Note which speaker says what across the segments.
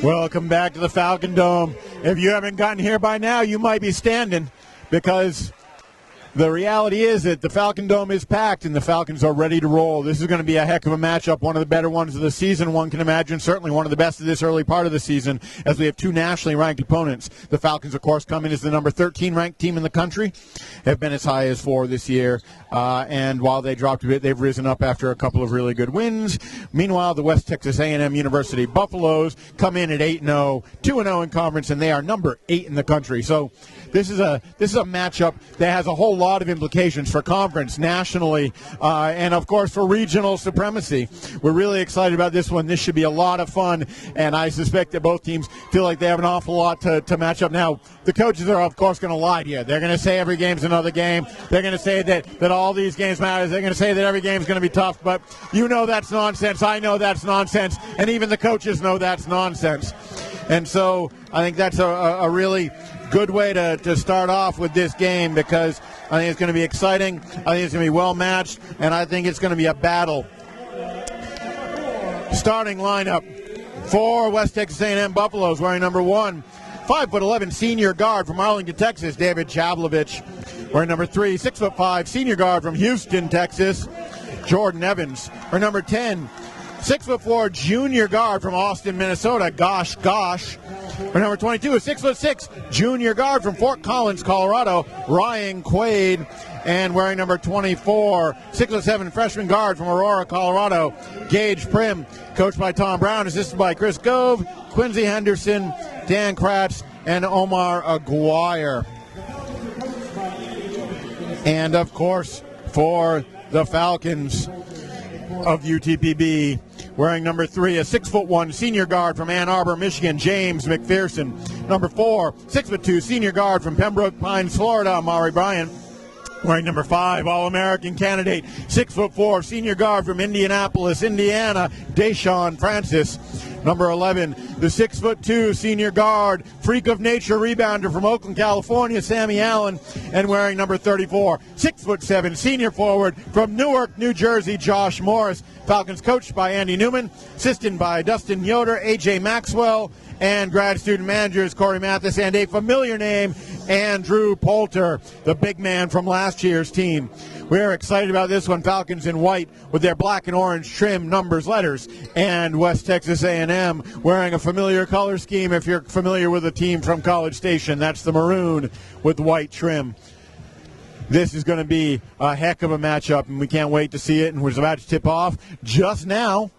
Speaker 1: Welcome back to the Falcon Dome. If you haven't gotten here by now, you might be standing, because the reality is that the Falcon Dome is packed and the Falcons are ready to roll. This is going to be a heck of a matchup, one of the better ones of the season, one can imagine, certainly one of the best of this early part of the season, as we have two nationally ranked opponents. The Falcons, of course, come in as the number 13 ranked team in the country, have been as high as 4 this year, and while they dropped a bit, they've risen up after a couple of really good wins. Meanwhile, the West Texas A&M University Buffaloes come in at 8-0, 2-0 in conference, and they are number 8 in the country. So this is a matchup that has a whole lot of implications for conference, nationally, and of course for regional supremacy. We're really excited about this one. This should be a lot of fun, and I suspect that both teams feel like they have an awful lot to match up. Now, the coaches are of course going to lie to you. They're going to say every game's another game. They're going to say that all these games matter. They're going to say that every game's going to be tough, but you know that's nonsense. I know that's nonsense, and even the coaches know that's nonsense. And so I think that's a really good way to start off with this game, because I think it's going to be exciting. I think it's going to be well matched, and I think it's going to be a battle. Starting lineup for West Texas A&M Buffaloes, wearing number 1, 5'11" senior guard from Arlington, Texas, David Chavlovich. Wearing number 3, 6'5" senior guard from Houston, Texas, Jordan Evans. Wearing number 10, 6'4" junior guard from Austin, Minnesota, Gosh. Or number 22, a 6'6" junior guard from Fort Collins, Colorado, Ryan Quaid. And wearing number 24, 6'7" freshman guard from Aurora, Colorado, Gage Prim, coached by Tom Brown, assisted by Chris Gove, Quincy Henderson, Dan Kratz, and Omar Aguirre. And of course, for the Falcons of UTPB, wearing number 3, a 6'1" senior guard from Ann Arbor, Michigan, James McPherson. Number 4, 6'2" senior guard from Pembroke Pines, Florida, Amari Bryant. Wearing number 5, All-American candidate, 6'4" senior guard from Indianapolis, Indiana, Deshaun Francis. Number 11, the 6'2" senior guard, freak of nature rebounder from Oakland, California, Sammy Allen. And wearing number 34, 6'7" senior forward from Newark, New Jersey, Josh Morris. Falcons coached by Andy Newman, assisted by Dustin Yoder, A.J. Maxwell, and grad student managers Corey Mathis, and a familiar name, Andrew Poulter, the big man from last year's team. We're excited about this one. Falcons in white with their black and orange trim, numbers, letters, and West Texas A&M wearing a familiar color scheme. If you're familiar with a team from College Station, that's the maroon with white trim. This is going to be a heck of a matchup, and we can't wait to see it. And we're about to tip off just now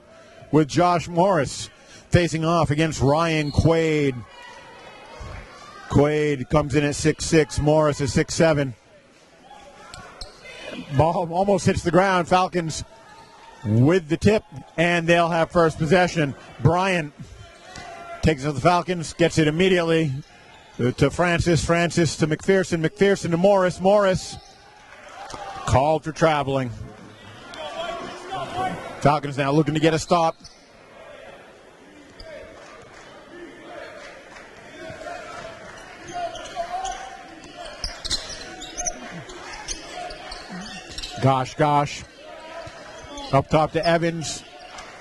Speaker 1: with Josh Morris facing off against Ryan Quaid. Quaid comes in at 6'6", Morris is 6'7". Ball almost hits the ground. Falcons with the tip, and they'll have first possession. Bryant takes it to the Falcons, gets it immediately to Francis. Francis to McPherson. McPherson to Morris. Morris called for traveling. Falcons now looking to get a stop. Gosh. Up top to Evans.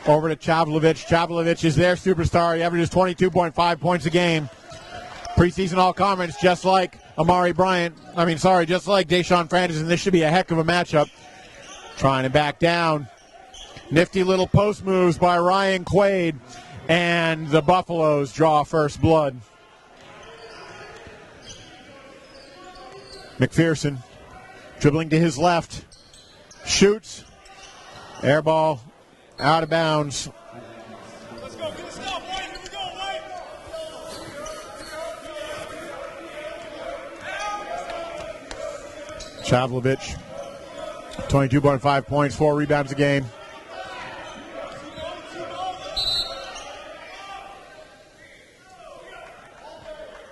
Speaker 1: Over to Chavlovich. Chavlovich is their superstar. He averages 22.5 points a game. Preseason all-conference, just like Amari Bryant. Just like Deshaun Francis, and this should be a heck of a matchup. Trying to back down. Nifty little post moves by Ryan Quaid, and the Buffaloes draw first blood. McPherson dribbling to his left. Shoots. Air ball. Out of bounds.
Speaker 2: Let's go. Get a stop. White. Here we go. White.
Speaker 1: Chavlovich. 22.5 points, 4 rebounds a game.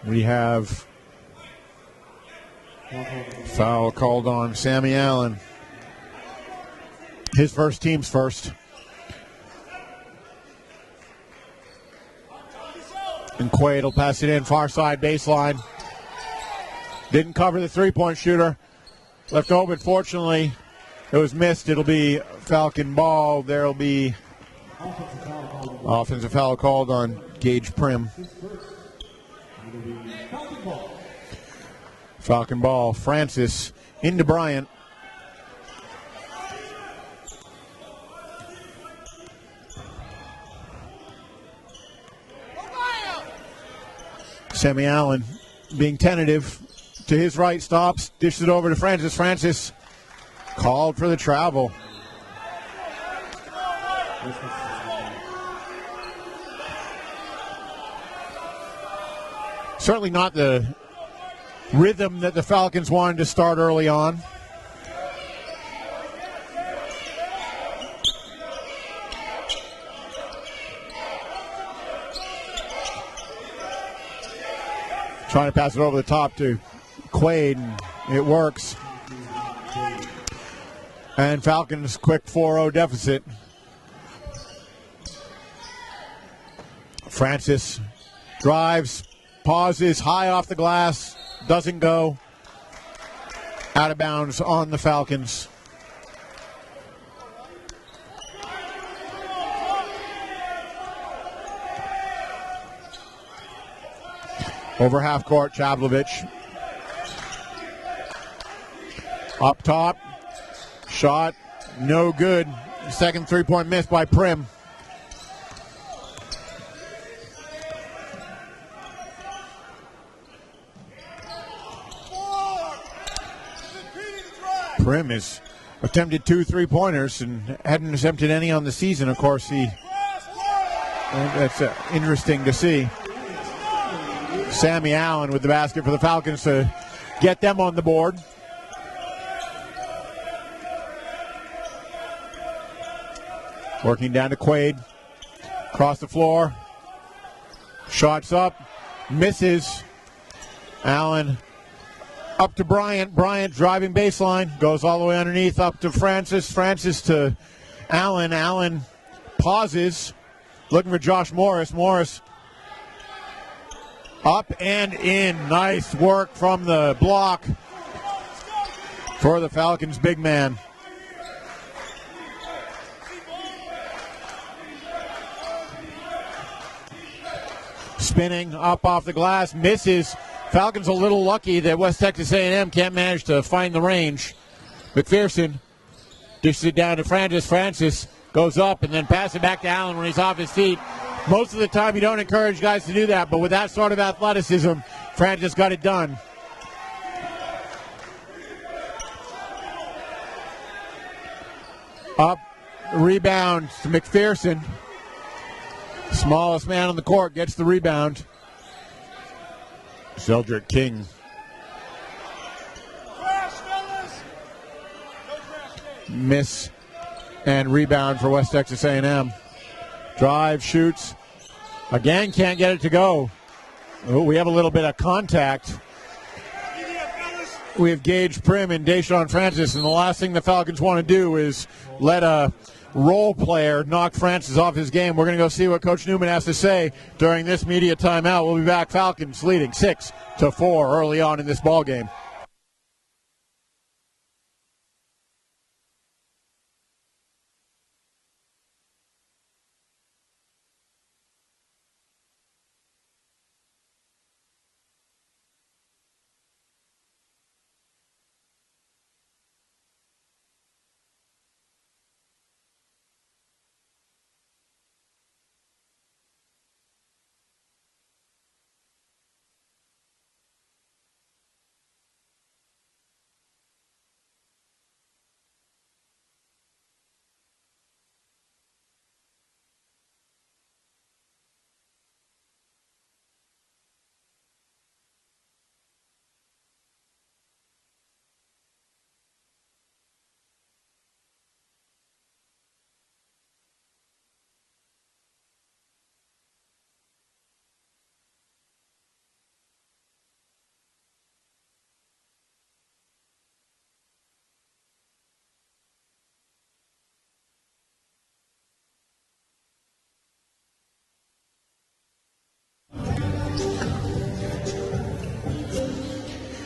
Speaker 1: We have foul called on Sammy Allen. His first team's first. And Quaid will pass it in, far side baseline. Didn't cover the three-point shooter. Left open, fortunately. It was missed. It'll be Falcon ball. There'll be offensive foul called on Gage Prim. Falcon ball. Francis into Bryant. Sammy Allen being tentative. To his right, stops, dishes it over to Francis. Francis called for the travel. Certainly not the rhythm that the Falcons wanted to start early on. Trying to pass it over the top to Quaid, and it works. And Falcons quick 4-0 deficit. Francis drives, pauses, high off the glass, doesn't go. Out of bounds on the Falcons. Over half court, Chablovich. Up top, shot, no good. Second three-point miss by Prim. Prim has attempted 2 3-pointers and hadn't attempted any on the season. Of course, that's interesting to see. Sammy Allen with the basket for the Falcons to get them on the board. Working down to Quaid. Across the floor. Shots up. Misses. Allen up to Bryant. Bryant driving baseline. Goes all the way underneath up to Francis. Francis to Allen. Allen pauses. Looking for Josh Morris. Morris up and in. Nice work from the block for the Falcons' big man. Spinning up off the glass, misses. Falcons a little lucky that West Texas A&M can't manage to find the range. Mcpherson dishes it down to Francis. Francis goes up and then passes it back to Allen when he's off his feet. Most of the time you don't encourage guys to do that, but with that sort of athleticism, Francis got it done. Up, rebound to Mcpherson. Smallest man on the court gets the rebound. Zeldrick King. Miss and rebound for West Texas A&M. Drive, shoots. Again, can't get it to go. Oh, we have a little bit of contact. We have Gage Prim and Deshaun Francis, and the last thing the Falcons want to do is let a role player knock Francis off his game. We're going to go see what Coach Newman has to say during this media timeout. We'll be back. Falcons leading 6-4 early on in this ball game.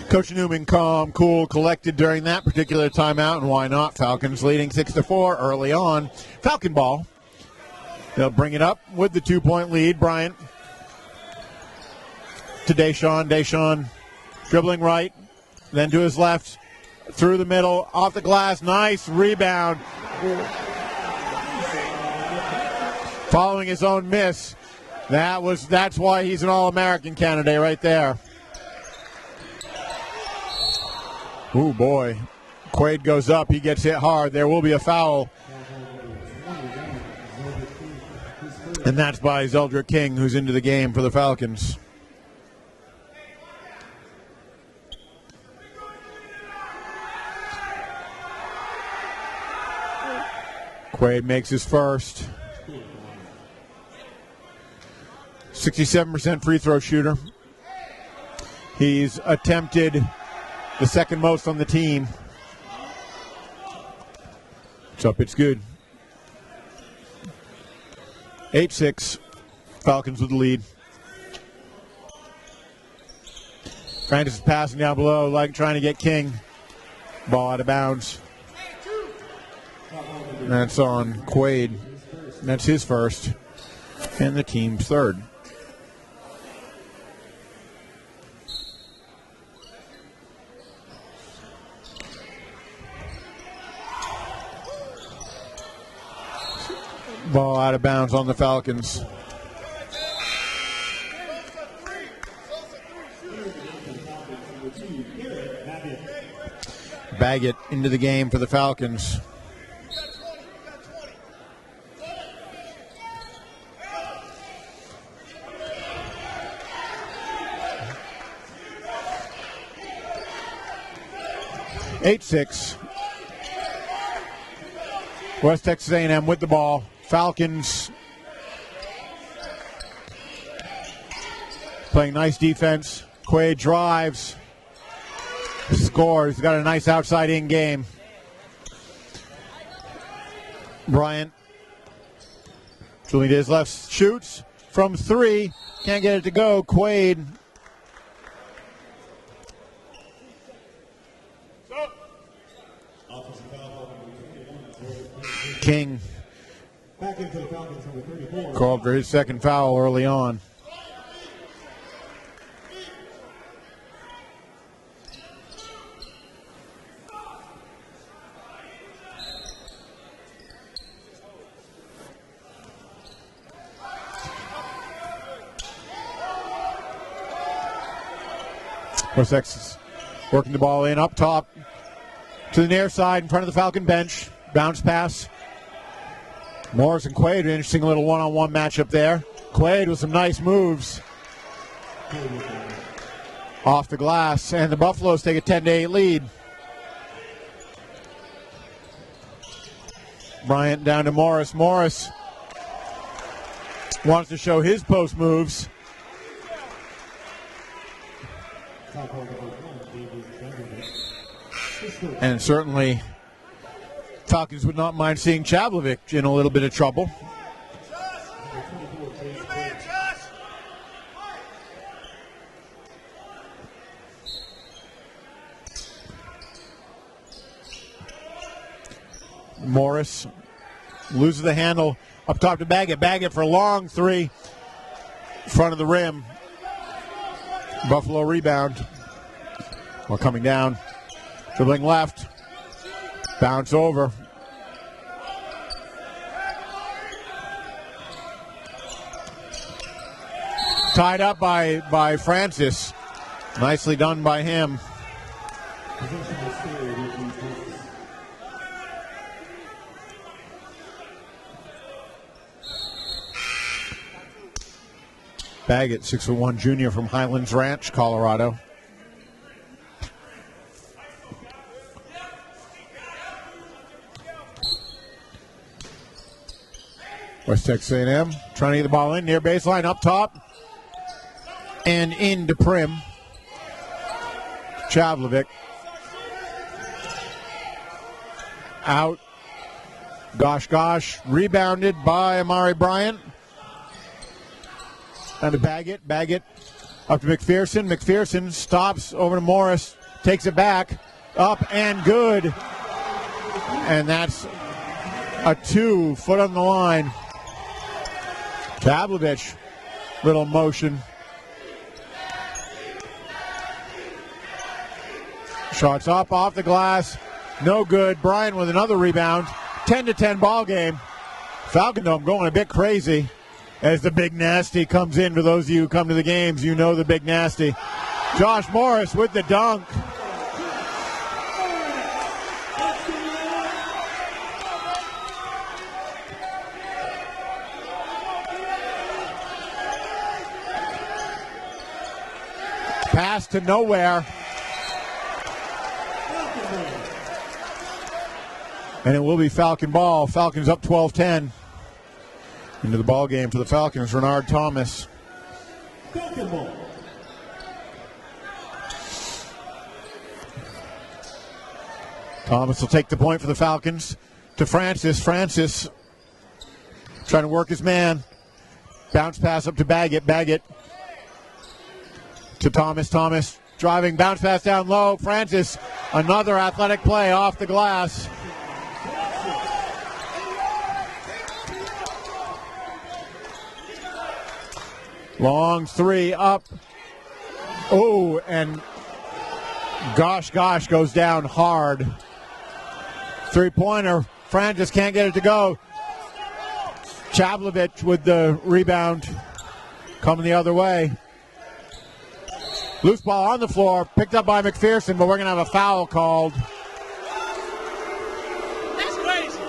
Speaker 1: Coach Newman calm, cool, collected during that particular timeout, and why not? Falcons leading 6-4 early on. Falcon ball. They'll bring it up with the 2-point lead. Bryant to Deshaun. Deshaun dribbling right, then to his left, through the middle, off the glass. Nice rebound. Following his own miss. That's why he's an All-American candidate right there. Ooh, boy. Quaid goes up. He gets hit hard. There will be a foul. And that's by Zeldrick King, who's into the game for the Falcons. Quaid makes his first. 67% free throw shooter. He's attempted the second most on the team. It's up, it's good. 8-6. Falcons with the lead. Francis is passing down below, like trying to get King. Ball out of bounds. That's on Quaid. That's his first. And the team's third. Ball out of bounds on the Falcons. Baggett into the game for the Falcons. (8-6). West Texas A&M with the ball. Falcons playing nice defense. Quaid drives, scores. He's got a nice outside-in game. Bryant, Julie to his left, shoots from three. Can't get it to go. Quaid. King called for his second foul early on. West Texas working the ball in up top to the near side in front of the Falcon bench. Bounce pass. Morris and Quaid, an interesting little one-on-one matchup there. Quaid with some nice moves off the glass, and the Buffaloes take a 10-8 lead. Bryant down to Morris. Morris wants to show his post moves. And certainly Falcons would not mind seeing Chavlovic in a little bit of trouble. Morris loses the handle up top to Baggett. Baggett for a long three. Front of the rim. Buffalo rebound. Well, coming down. Dribbling left. Bounce over. Tied up by Francis. Nicely done by him. Baggett, 6'1" junior from Highlands Ranch, Colorado. West Texas A&M trying to get the ball in near baseline, up top, and into Prim. Chavlovic out. Gosh, rebounded by Amari Bryant. And to Baggett. Baggett up to Mcpherson. Mcpherson stops over to Morris, takes it back, up and good. And that's a 2 foot on the line. Pavlovich, little motion. Shots up off the glass. No good. Bryan with another rebound. 10-10 ball game. Falcon Dome going a bit crazy as the Big Nasty comes in. For those of you who come to the games, you know the Big Nasty. Josh Morris with the dunk. Pass to nowhere. And it will be Falcon ball. Falcons up 12-10. Into the ball game for the Falcons, Renard Thomas.
Speaker 3: Falcon ball.
Speaker 1: Thomas will take the point for the Falcons to Francis. Francis trying to work his man. Bounce pass up to Baggett. Baggett to Thomas. Thomas driving, bounce pass down low. Francis, another athletic play off the glass. Long three up. Oh, and gosh goes down hard. Three-pointer. Francis can't get it to go. Chavlovich with the rebound. Coming the other way. Loose ball on the floor. Picked up by Mcpherson, but we're going to have a foul called.
Speaker 2: That's crazy.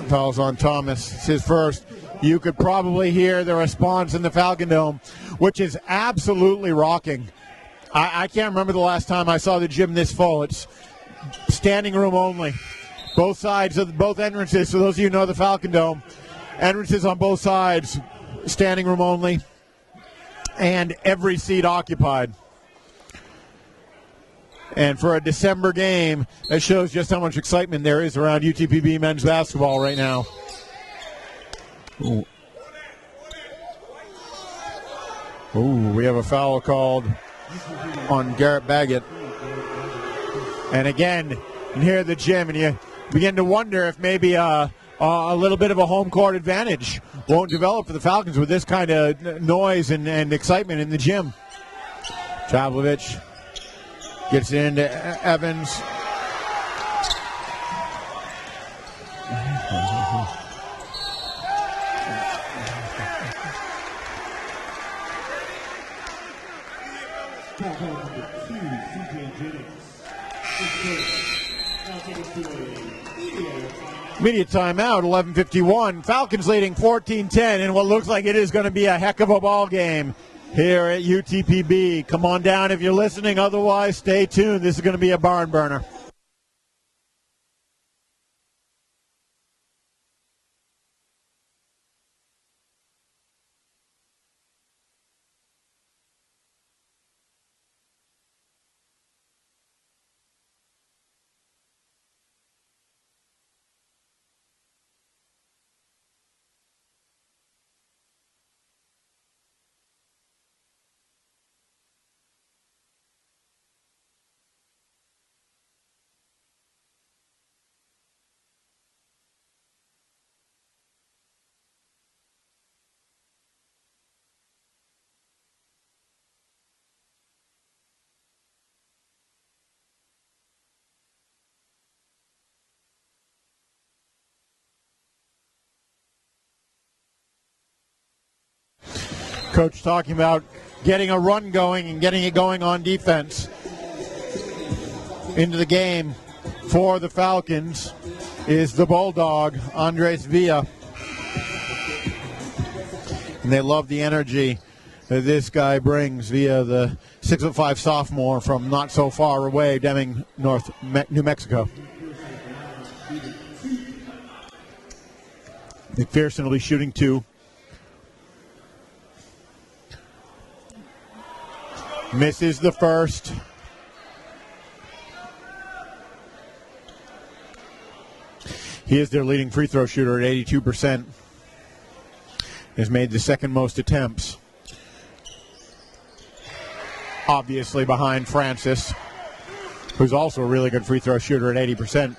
Speaker 1: Foul's on Thomas. It's his first. You could probably hear the response in the Falcon Dome, which is absolutely rocking. I can't remember the last time I saw the gym this full. It's standing room only. Both sides of both entrances. For those of you who know the Falcon Dome, entrances on both sides, standing room only, and every seat occupied. And for a December game, that shows just how much excitement there is around UTPB men's basketball right now. Ooh. Ooh, we have a foul called on Garrett Baggett. And again, you can hear the gym, and you begin to wonder if maybe a little bit of a home court advantage won't develop for the Falcons with this kind of noise and excitement in the gym. Chavlovich gets it into Evans. Media timeout, 11:51. Falcons leading 14-10 in what looks like it is going to be a heck of a ball game here at UTPB. Come on down if you're listening. Otherwise, stay tuned. This is going to be a barn burner. Coach talking about getting a run going and getting it going on defense. Into the game for the Falcons is the Bulldog, Andres Villa. And they love the energy that this guy brings via the 6'5" sophomore from not so far away, Deming, New Mexico. Mcpherson will be shooting two. Misses the first. He is their leading free throw shooter at 82%. Has made the second most attempts. Obviously behind Francis, who's also a really good free throw shooter at 80%.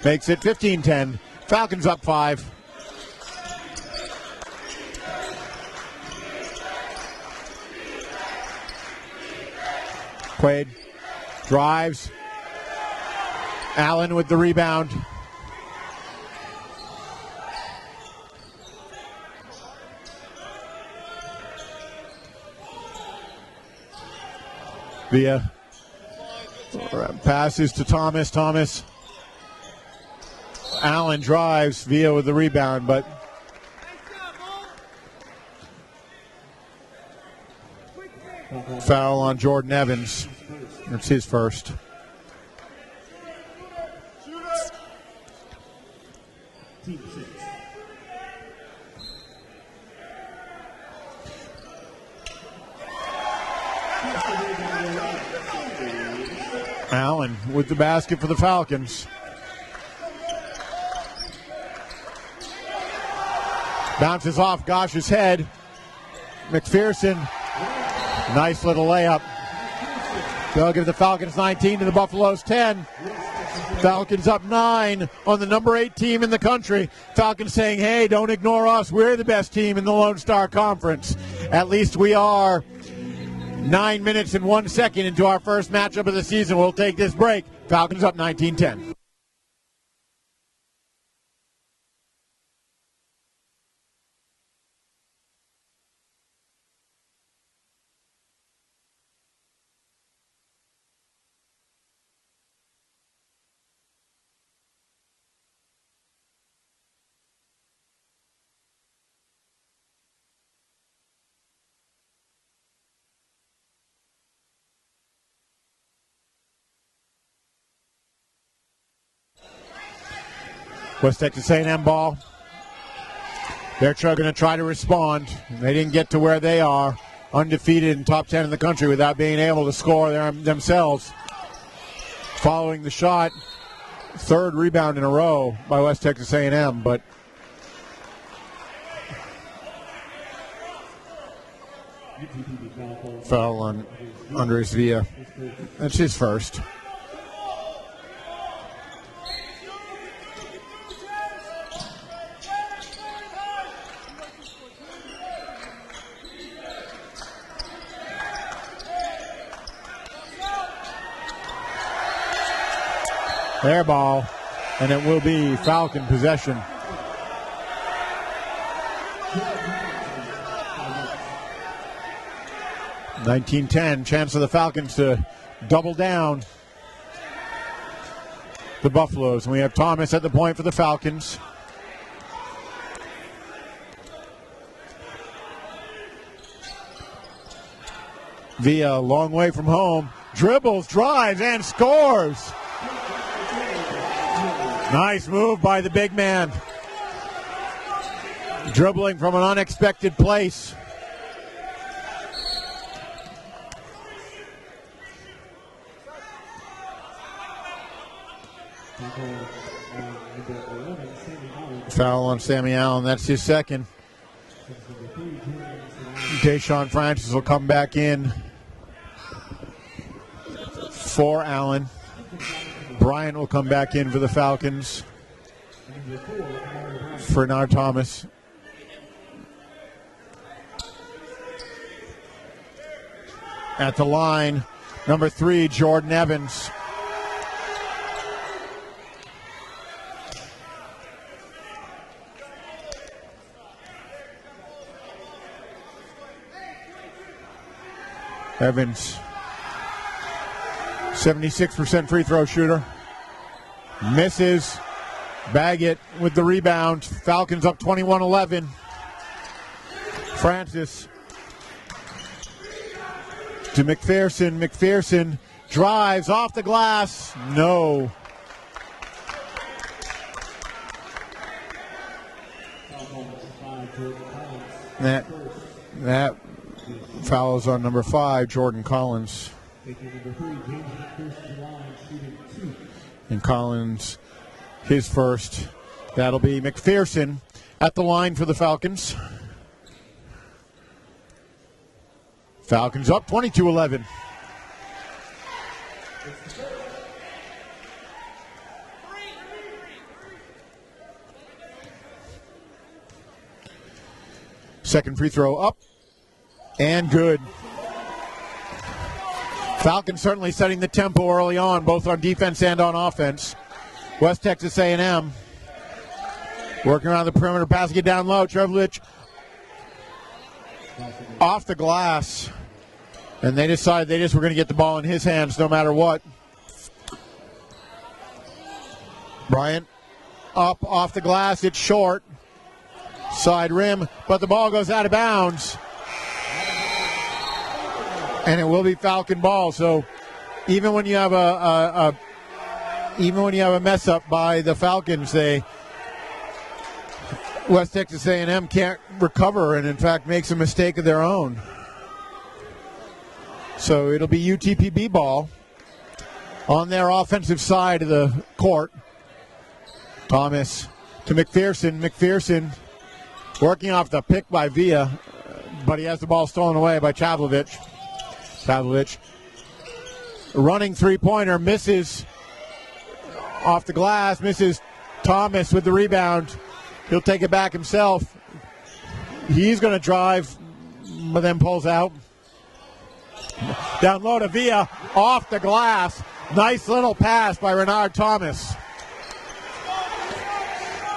Speaker 1: Makes it 15-10. Falcons up 5. Quaid drives. Allen with the rebound. Via passes to Thomas. Thomas. Allen drives. Via with the rebound, but foul on Jordan Evans. It's his first. Allen with the basket for the Falcons. Bounces off Gosh's head. Mcpherson. Nice little layup. They'll give the Falcons 19 to the Buffaloes 10. Falcons up 9 on the number 8 team in the country. Falcons saying, hey, don't ignore us. We're the best team in the Lone Star Conference. At least we are. 9 minutes and 1 second into our first matchup of the season. We'll take this break. Falcons up 19-10. West Texas A&M ball. They're going to try to respond. They didn't get to where they are, undefeated in top 10 in the country, without being able to score themselves. Following the shot, third rebound in a row by West Texas A&M, but foul on Andres Villa. That's his first. Air ball, and it will be Falcon possession. (19-10), chance for the Falcons to double down the Buffaloes. And we have Thomas at the point for the Falcons. Villa, long way from home, dribbles, drives, and scores. Nice move by the big man. Dribbling from an unexpected place. Foul on Sammy Allen. That's his second. Deshaun Francis will come back in for Allen. Bryant will come back in for the Falcons. Fernard Thomas. At the line, number 3, Jordan Evans. Evans, 76% free throw shooter. Misses. Baggett with the rebound. Falcons up 21-11. Francis to McPherson. McPherson drives off the glass. No. That fouls on number 5, Jordan Collins. And Collins, his first. That'll be McPherson at the line for the Falcons. Falcons up 22-11. Second free throw up and good. Falcons certainly setting the tempo early on, both on defense and on offense. West Texas A&M working around the perimeter, passing it down low. Trevlich off the glass, and they decided they just were going to get the ball in his hands no matter what. Bryant up off the glass, it's short. Side rim, but the ball goes out of bounds. And it will be Falcon ball. So even when you have a mess up by the Falcons, West Texas A&M can't recover and in fact makes a mistake of their own. So it'll be UTPB ball on their offensive side of the court. Thomas to McPherson. McPherson working off the pick by Villa, but he has the ball stolen away by Pavlovich. Pavlovich running three-pointer, misses off the glass, misses. Thomas with the rebound. He'll take it back himself. He's going to drive, but then pulls out. Down low to Villa, off the glass. Nice little pass by Renard Thomas.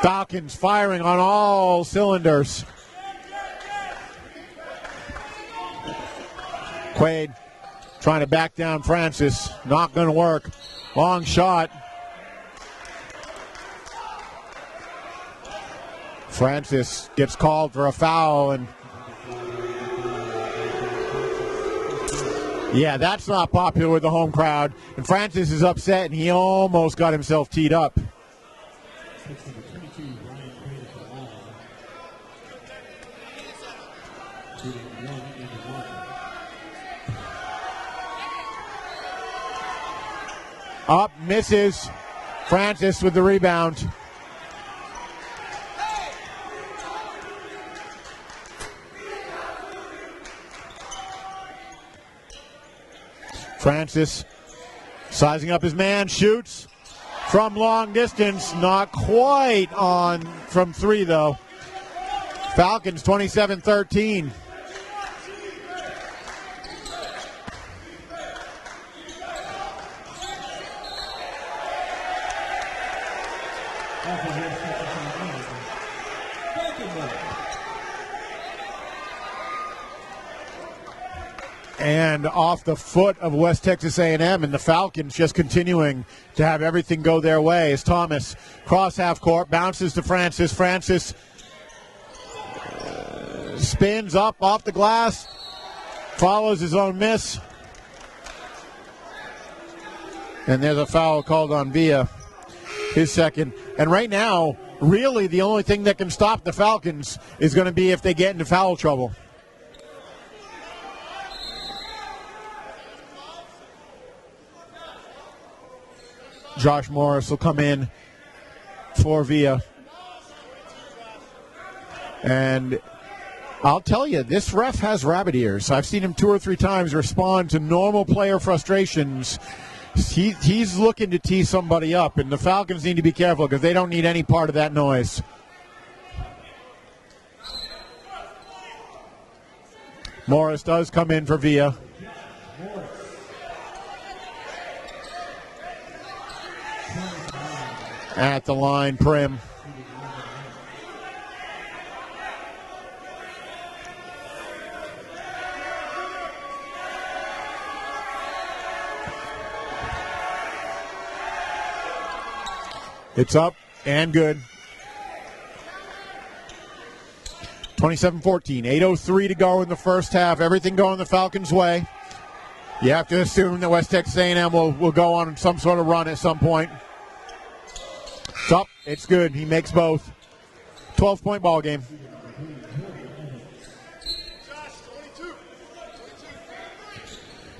Speaker 1: Falcons firing on all cylinders. Quaid trying to back down Francis. Not going to work. Long shot. Francis gets called for a foul, and yeah, that's not popular with the home crowd. And Francis is upset, and he almost got himself teed up. Up, misses. Francis with the rebound. Francis sizing up his man, shoots from long distance. Not quite on from three, though. Falcons 27-13. And off the foot of West Texas A&M, and the Falcons just continuing to have everything go their way as Thomas cross half court, bounces to Francis. Francis spins up off the glass, follows his own miss. And there's a foul called on Villa, his second. And right now, really the only thing that can stop the Falcons is going to be if they get into foul trouble. Josh Morris will come in for Villa. And I'll tell you, this ref has rabbit ears. I've seen him 2 or 3 times respond to normal player frustrations. He's looking to tee somebody up, and the Falcons need to be careful because they don't need any part of that noise. Morris does come in for Villa. At the line, Prim. It's up and good. 27-14, 8:03 to go in the first half. Everything going the Falcons' way. You have to assume that West Texas A&M will go on some sort of run at some point. It's up. It's good. He makes both. 12-point ball game.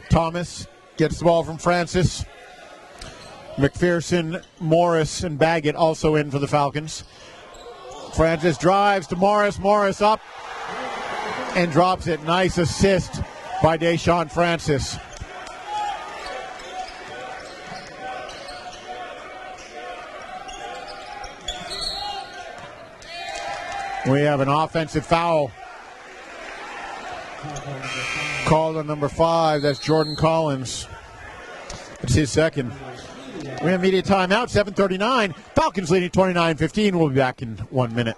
Speaker 1: Thomas gets the ball from Francis. McPherson, Morris, and Baggett also in for the Falcons. Francis drives to Morris. Morris up and drops it. Nice assist by Deshaun Francis. We have an offensive foul Called on number 5. That's Jordan Collins. It's his second. We have media timeout, 7:39. Falcons leading 29-15. We'll be back in 1 minute.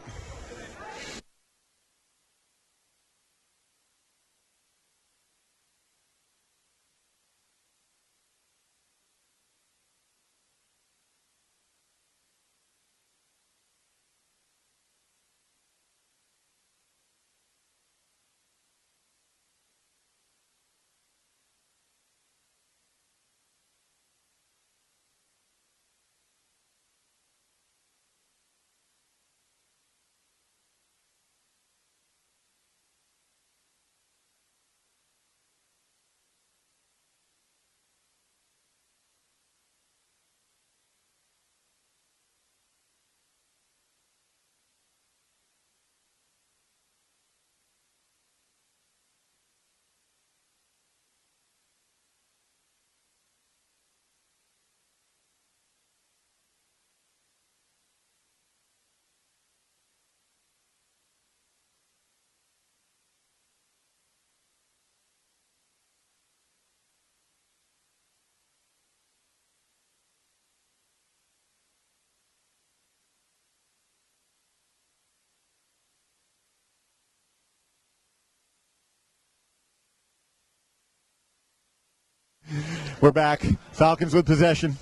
Speaker 1: We're back. Falcons with possession.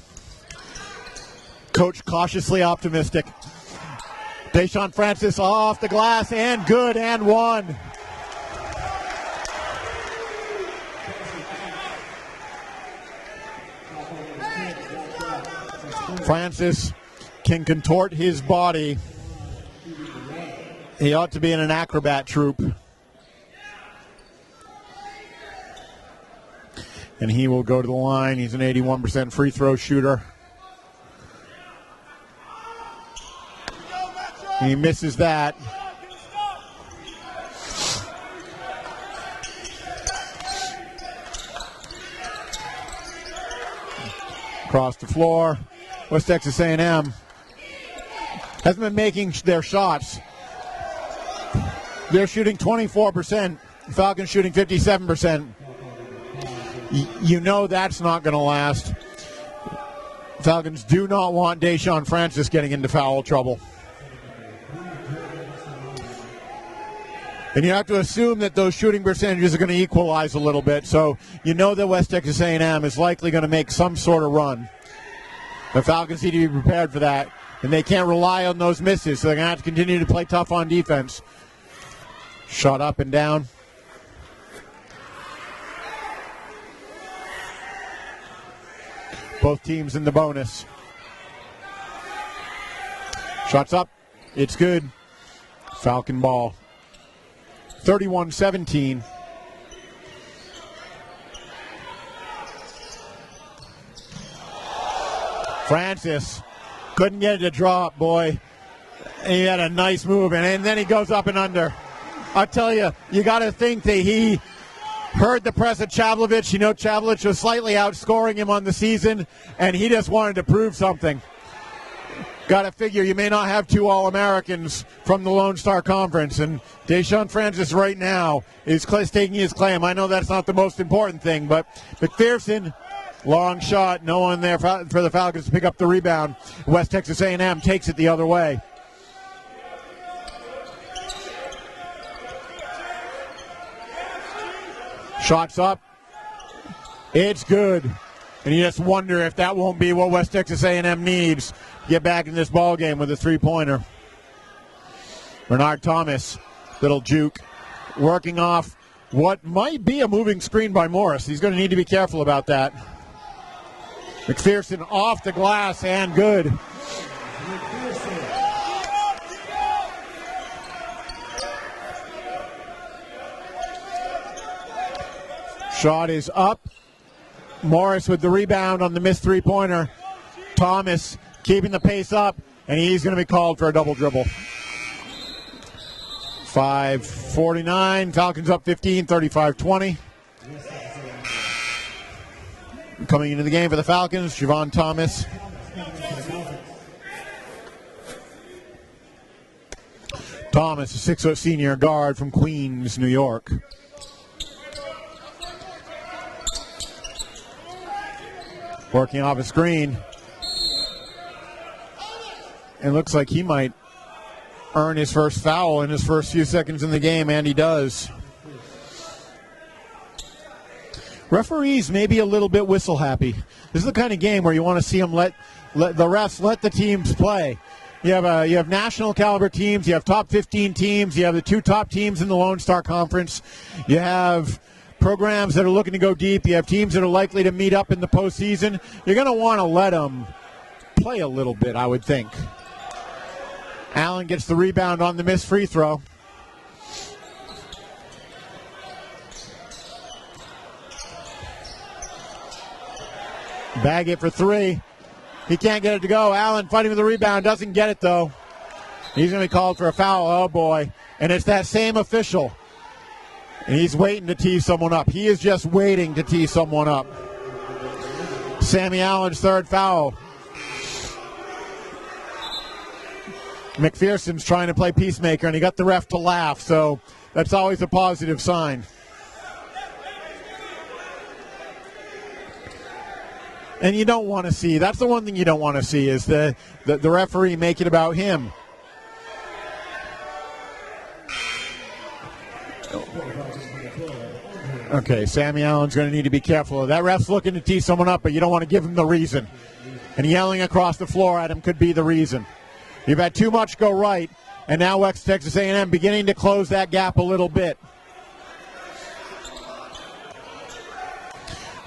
Speaker 1: Coach cautiously optimistic. Deshaun Francis off the glass and good and one. Francis can contort his body. He ought to be in an acrobat troupe. And he will go to the line. He's an 81% free throw shooter. He misses that. Across the floor. West Texas A&M hasn't been making their shots. They're shooting 24%. Falcons shooting 57%. You know that's not going to last. Falcons do not want Deshaun Francis getting into foul trouble. And you have to assume that those shooting percentages are going to equalize a little bit. So you know that West Texas A&M is likely going to make some sort of run. The Falcons need to be prepared for that. And they can't rely on those misses. So they're going to have to continue to play tough on defense. Shot up and down. Both teams in the bonus. Shots up. It's good. Falcon ball. 31-17. Francis couldn't get it to drop, boy. And he had a nice move, and then he goes up and under. I tell you, you got to think that he heard the press of Chavlovich. You know, Chavlovich was slightly outscoring him on the season, and he just wanted to prove something. Got to figure you may not have two All-Americans from the Lone Star Conference, and Deshaun Francis right now is taking his claim. I know that's not the most important thing, but Mcpherson, long shot, no one there for the Falcons to pick up the rebound. West Texas A&M takes it the other way. Shots up. It's good. And you just wonder if that won't be what West Texas A&M needs to get back in this ball game with a three-pointer. Bernard Thomas, little juke, working off what might be a moving screen by Morris. He's going to need to be careful about that. McPherson off the glass and good. Shot is up. Morris with the rebound on the missed three-pointer. Thomas keeping the pace up, and he's going to be called for a double dribble. 5:49. Falcons up 15, 35-20. Coming into the game for the Falcons, Javon Thomas. Thomas, a 6'0" senior guard from Queens, New York. Working off a screen. And looks like he might earn his first foul in his first few seconds in the game, and he does. Referees may be a little bit whistle happy. This is the kind of game where you want to see them let the refs let the teams play. You have national caliber teams, you have top 15 teams, you have the two top teams in the Lone Star Conference, you have programs that are looking to go deep, you have teams that are likely to meet up in the postseason. You're going to want to let them play a little bit, I would think. Allen gets the rebound on the missed free throw. Bag it for three. He can't get it to go. Allen fighting with the rebound. Doesn't get it, though. He's going to be called for a foul. Oh, boy. And it's that same official. And he's waiting to tee someone up. He is just waiting to tee someone up. Sammy Allen's third foul. McPherson's trying to play peacemaker, and he got the ref to laugh, so that's always a positive sign. And you don't want to see, that's the one thing you don't want to see, is the referee make it about him. Okay, Sammy Allen's going to need to be careful. That ref's looking to tee someone up, but you don't want to give him the reason. And yelling across the floor at him could be the reason. You've had too much go right, and now Texas A&M beginning to close that gap a little bit.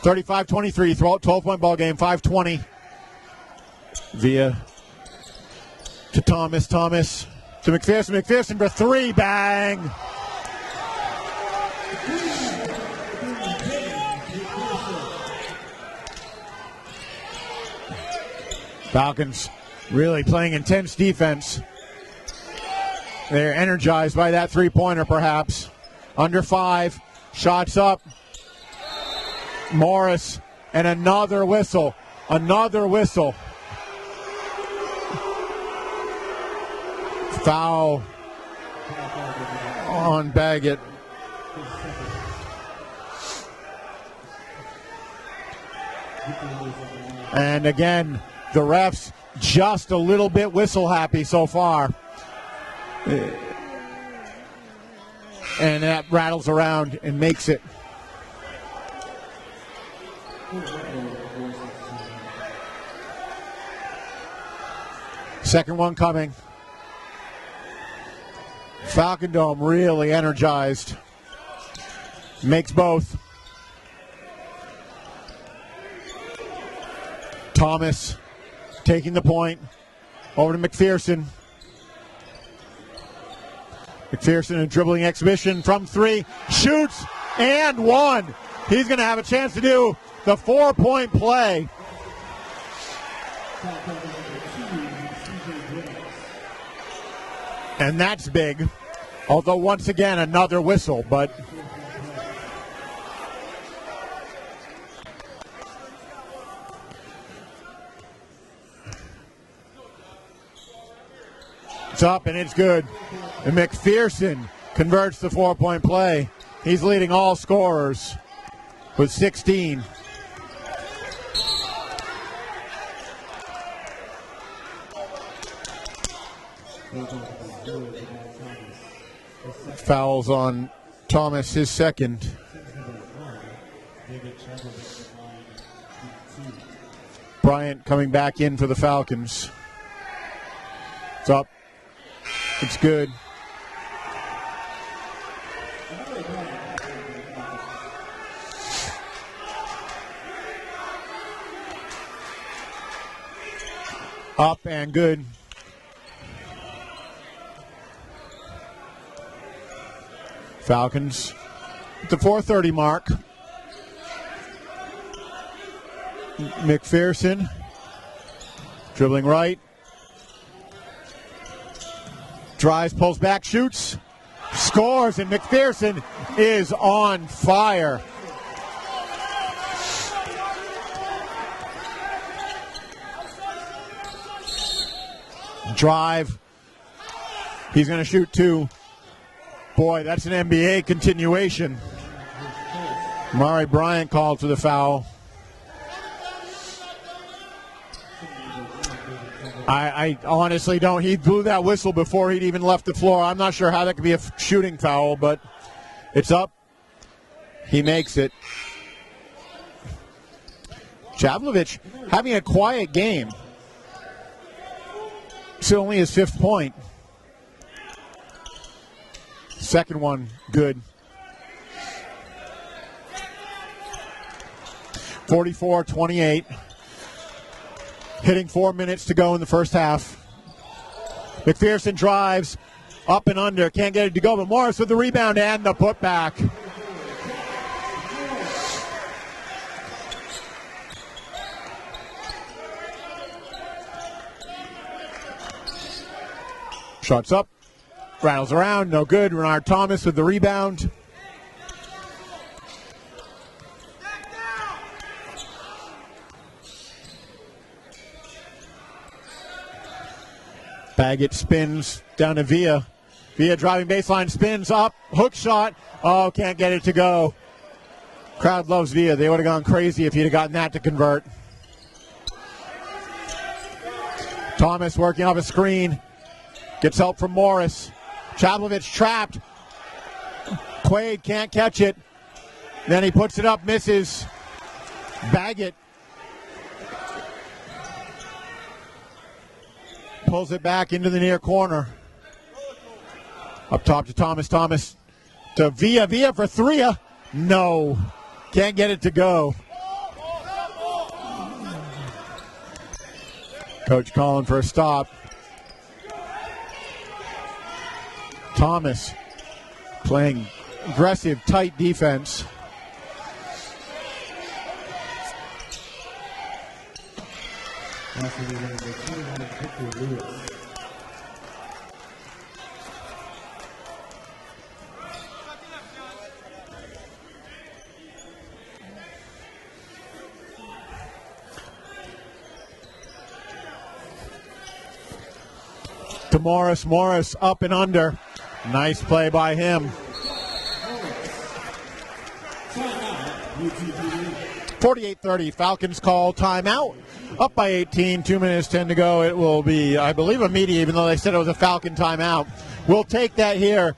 Speaker 1: 35-23, 12-point ball game, 5:20. Via to Thomas to McPherson for three, bang! Falcons really playing intense defense. They're energized by that three-pointer, perhaps. Under 5, shots up. Morris, and another whistle. Foul on Baggett. And again, the refs just a little bit whistle happy so far. And that rattles around and makes it. Second one coming. Falcon Dome really energized. Makes both. Thomas taking the point. Over to McPherson. McPherson, a dribbling exhibition from 3. Shoots and one. He's going to have a chance to do the 4-point play. And that's big. Although once again another whistle, but it's up and it's good. And McPherson converts the 4-point play. He's leading all scorers with 16. Fouls on Thomas, his second. Bryant coming back in for the Falcons. It's up. It's good. Up and good. Falcons at the 4:30 mark. McPherson dribbling right. Drives, pulls back, shoots, scores, and McPherson is on fire. Drive. He's going to shoot 2. Boy, that's an NBA continuation. Mari Bryant called for the foul. I honestly don't. He blew that whistle before he'd even left the floor. I'm not sure how that could be a shooting foul, but it's up. He makes it. Javlovic having a quiet game. It's only his 5th point. Second one, good. 44-28. Hitting 4 minutes to go in the first half. McPherson drives up and under. Can't get it to go, but Morris with the rebound and the putback. Shots up. Rattles around. No good. Renard Thomas with the rebound. Baggett spins down to Villa. Villa driving baseline, spins up, hook shot. Oh, can't get it to go. Crowd loves Villa. They would have gone crazy if he'd have gotten that to convert. Thomas working off a screen. Gets help from Morris. Chablovich trapped. Quaid can't catch it. Then he puts it up, misses. Baggett pulls it back into the near corner. Up top to Thomas. Thomas to Villa. Villa for three. No. Can't get it to go. Coach calling for a stop. Thomas playing aggressive, tight defense. To Morris. Morris up and under. Nice play by him. 48-30. Falcons call timeout. Up by 18. 2 minutes, 10 to go. It will be, I believe, immediate, even though they said it was a Falcon timeout. We'll take that here.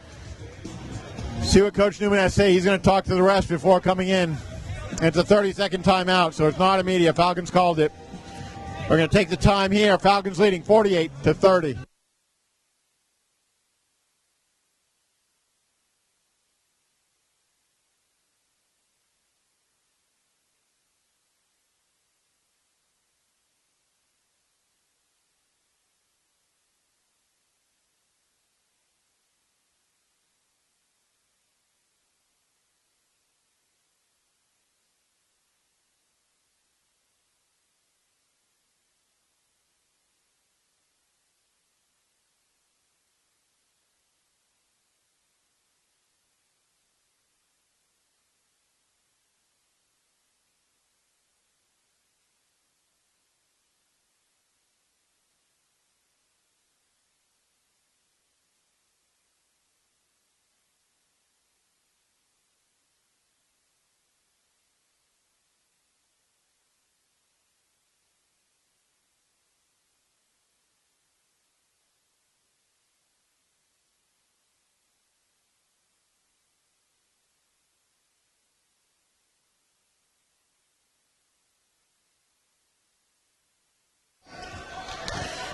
Speaker 1: See what Coach Newman has to say. He's going to talk to the rest before coming in. It's a 30-second timeout, so it's not immediate. Falcons called it. We're going to take the time here. Falcons leading 48-30.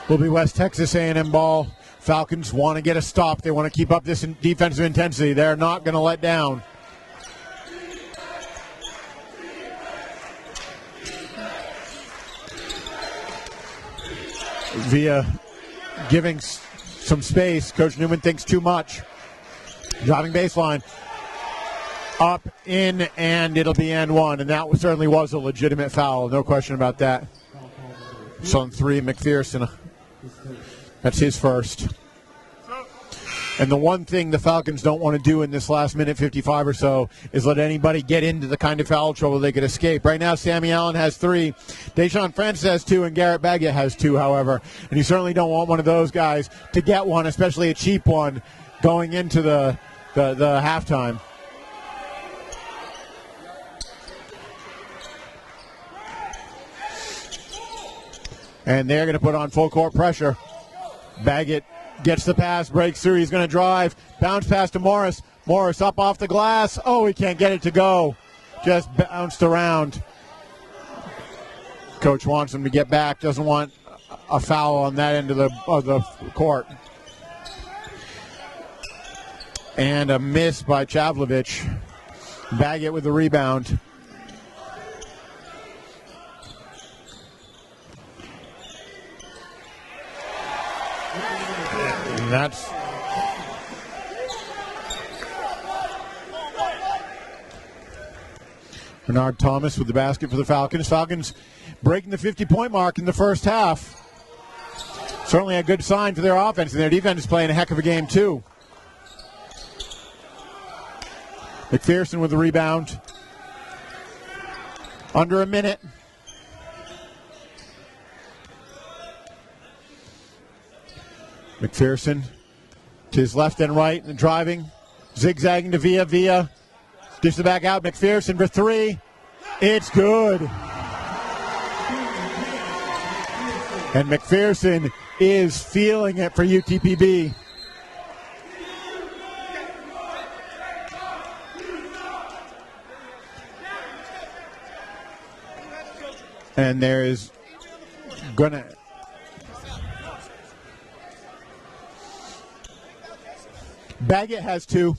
Speaker 1: Will be West Texas A&M ball. Falcons want to get a stop. They want to keep up this defensive intensity. They're not going to let down. Via giving some space. Coach Newman thinks too much. Driving baseline. Up, in, and it'll be and one. And that certainly was a legitimate foul. No question about that. So on three, McPherson. That's his first. And the one thing the Falcons don't want to do in this last minute 55 or so is let anybody get into the kind of foul trouble they could escape. Right now, Sammy Allen has three. Deshaun Francis has two, and Garrett Baggett has two, however. And you certainly don't want one of those guys to get one, especially a cheap one, going into the halftime. And they're going to put on full court pressure. Baggett gets the pass, breaks through. He's going to drive. Bounce pass to Morris. Morris up off the glass. Oh, he can't get it to go. Just bounced around. Coach wants him to get back. Doesn't want a foul on that end of the court. And a miss by Chavlovich. Baggett with the rebound. And that's Bernard Thomas with the basket for the Falcons. Falcons breaking the 50-point mark in the first half. Certainly a good sign for their offense, and their defense is playing a heck of a game too. Mcpherson with the rebound. Under a minute. McPherson to his left and right and driving. Zigzagging to Villa. Villa dishes it back out. McPherson for three. It's good. And McPherson is feeling it for UTPB. And there is gonna Baggett has two.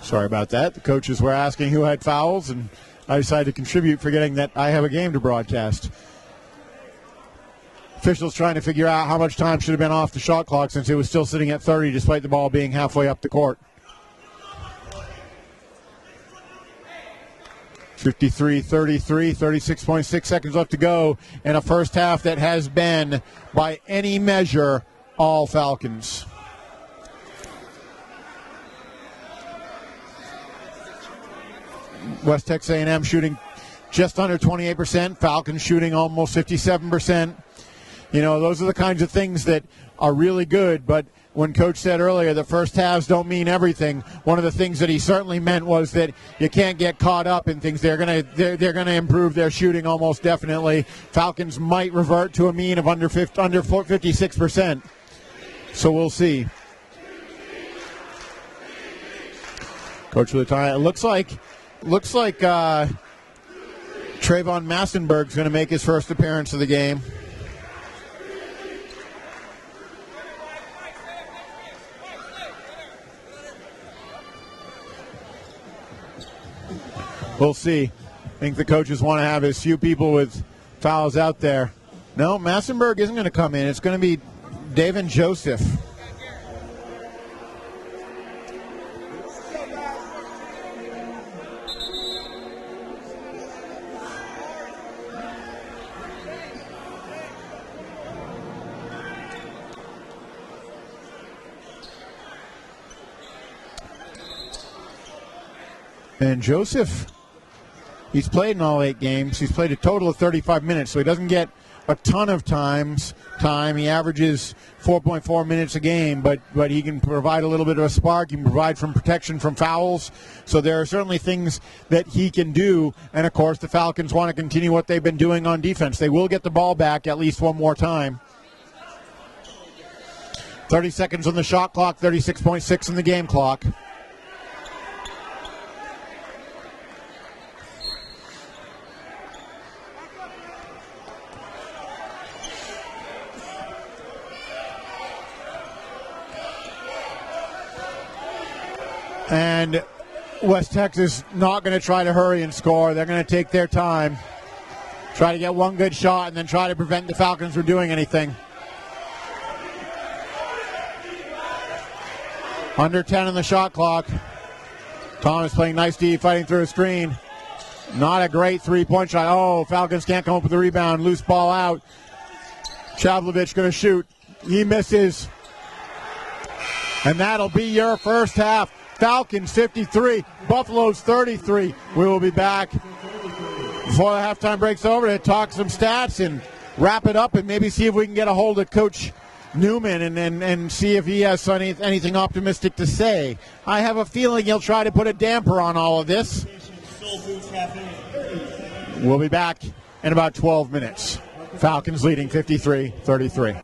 Speaker 1: Sorry about that. The coaches were asking who had fouls, and I decided to contribute, forgetting that I have a game to broadcast. Officials trying to figure out how much time should have been off the shot clock since it was still sitting at 30 despite the ball being halfway up the court. 53-33, 36.6 seconds left to go in a first half that has been, by any measure, all Falcons. West Texas A&M shooting just under 28%. Falcons shooting almost 57%. You know, those are the kinds of things that are really good, but when Coach said earlier the first halves don't mean everything, one of the things that he certainly meant was that you can't get caught up in things. They're gonna improve their shooting almost definitely. Falcons might revert to a mean of under 56%. So we'll see. Coach with the tie. It looks like Trayvon Massenberg's going to make his first appearance of the game. We'll see. I think the coaches want to have as few people with fouls out there. No, Massenberg isn't going to come in. It's going to be David Joseph. And Joseph, he's played in all 8 games. He's played a total of 35 minutes, so he doesn't get a ton of time. He averages 4.4 minutes a game, but he can provide a little bit of a spark. He can provide some protection from fouls. So there are certainly things that he can do. And, of course, the Falcons want to continue what they've been doing on defense. They will get the ball back at least one more time. 30 seconds on the shot clock, 36.6 on the game clock. And West Texas not going to try to hurry and score. They're going to take their time, try to get one good shot, and then try to prevent the Falcons from doing anything. Under 10 on the shot clock. Thomas playing nice D, fighting through a screen. Not a great three-point shot. Oh, Falcons can't come up with the rebound. Loose ball out. Chavlovich going to shoot. He misses. And that'll be your first half. Falcons 53, Buffaloes 33. We will be back before the halftime break's over to talk some stats and wrap it up and maybe see if we can get a hold of Coach Newman and see if he has anything optimistic to say. I have a feeling he'll try to put a damper on all of this.
Speaker 3: Soul Food Cafe.
Speaker 1: We'll be back in about 12 minutes. Falcons leading 53-33.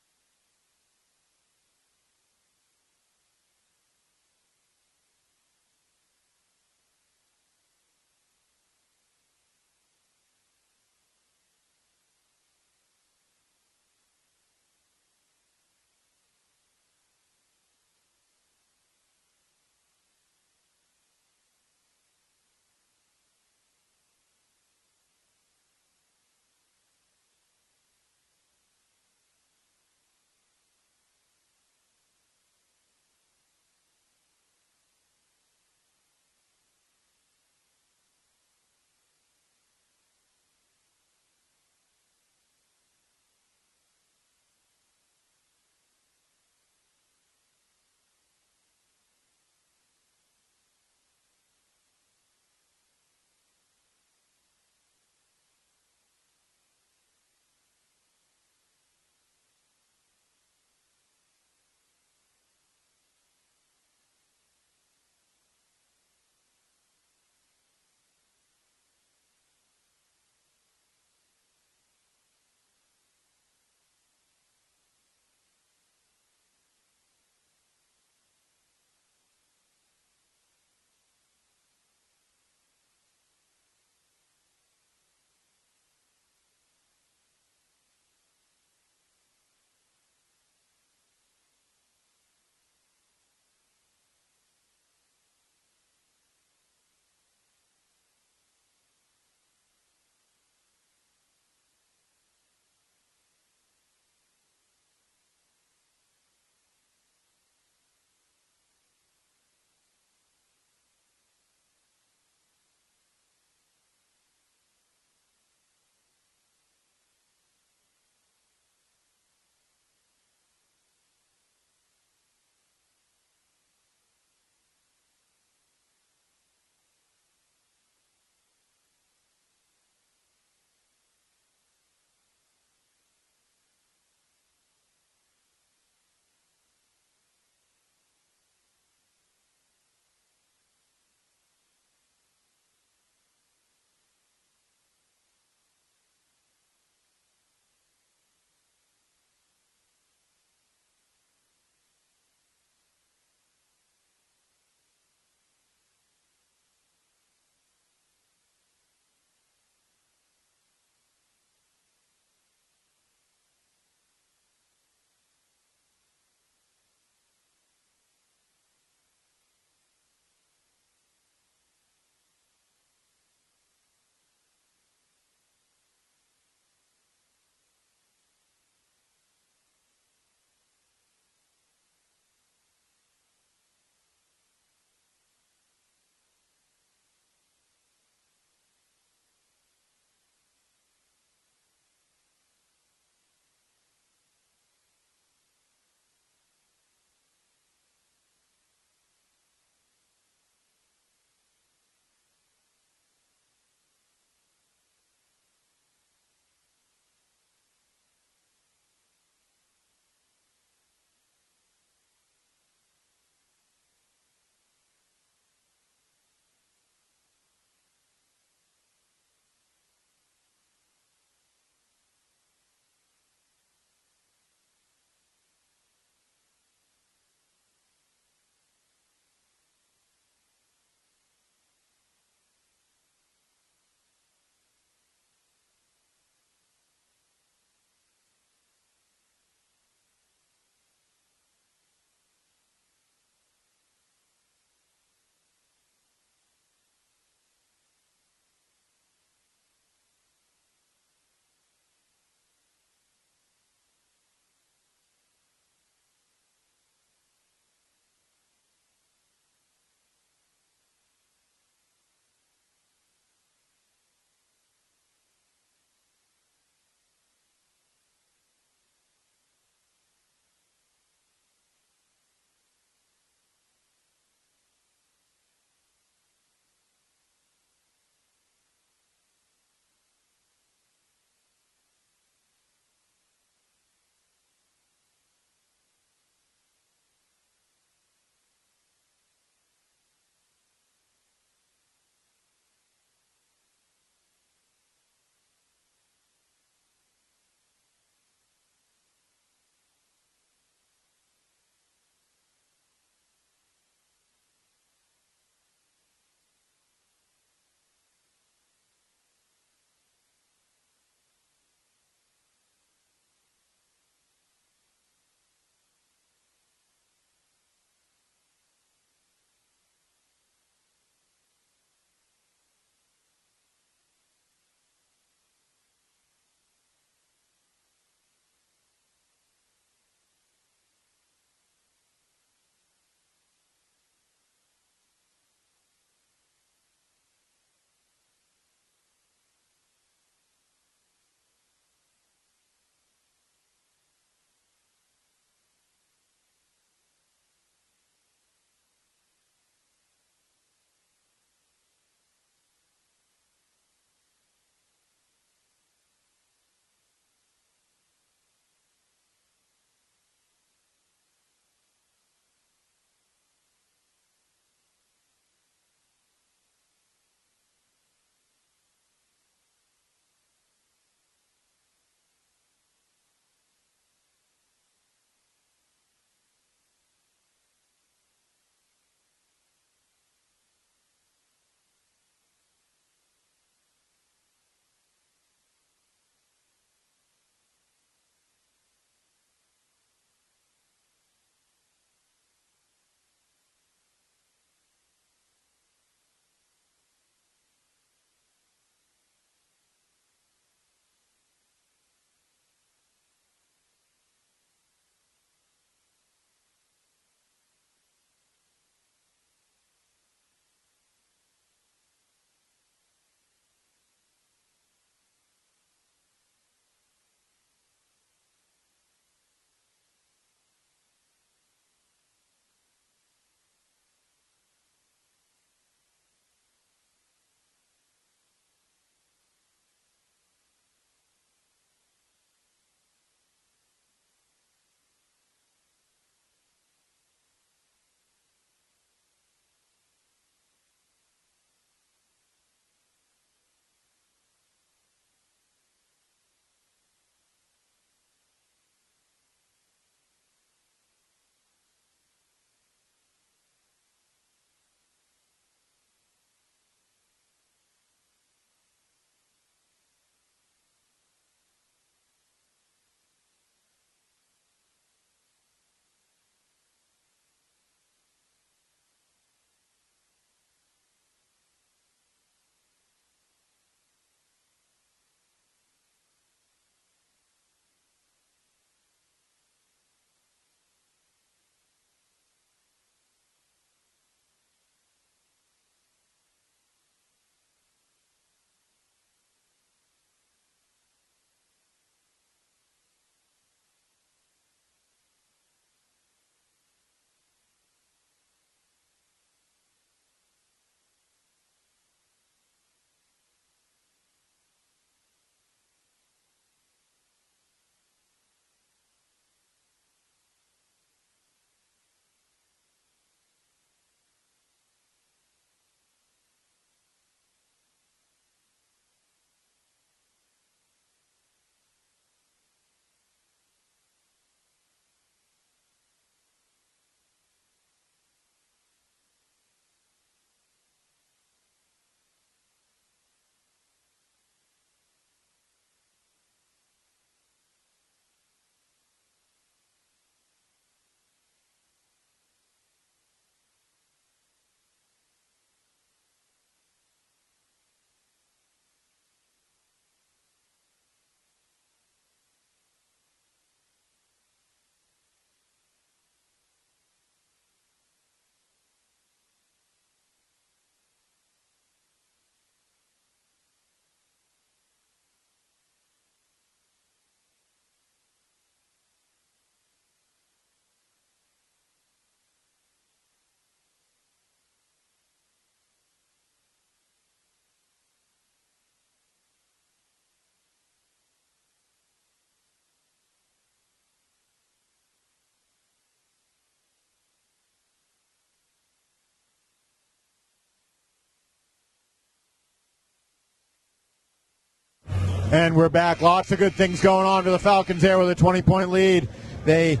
Speaker 1: And we're back. Lots of good things going on to the Falcons there with a 20-point lead. They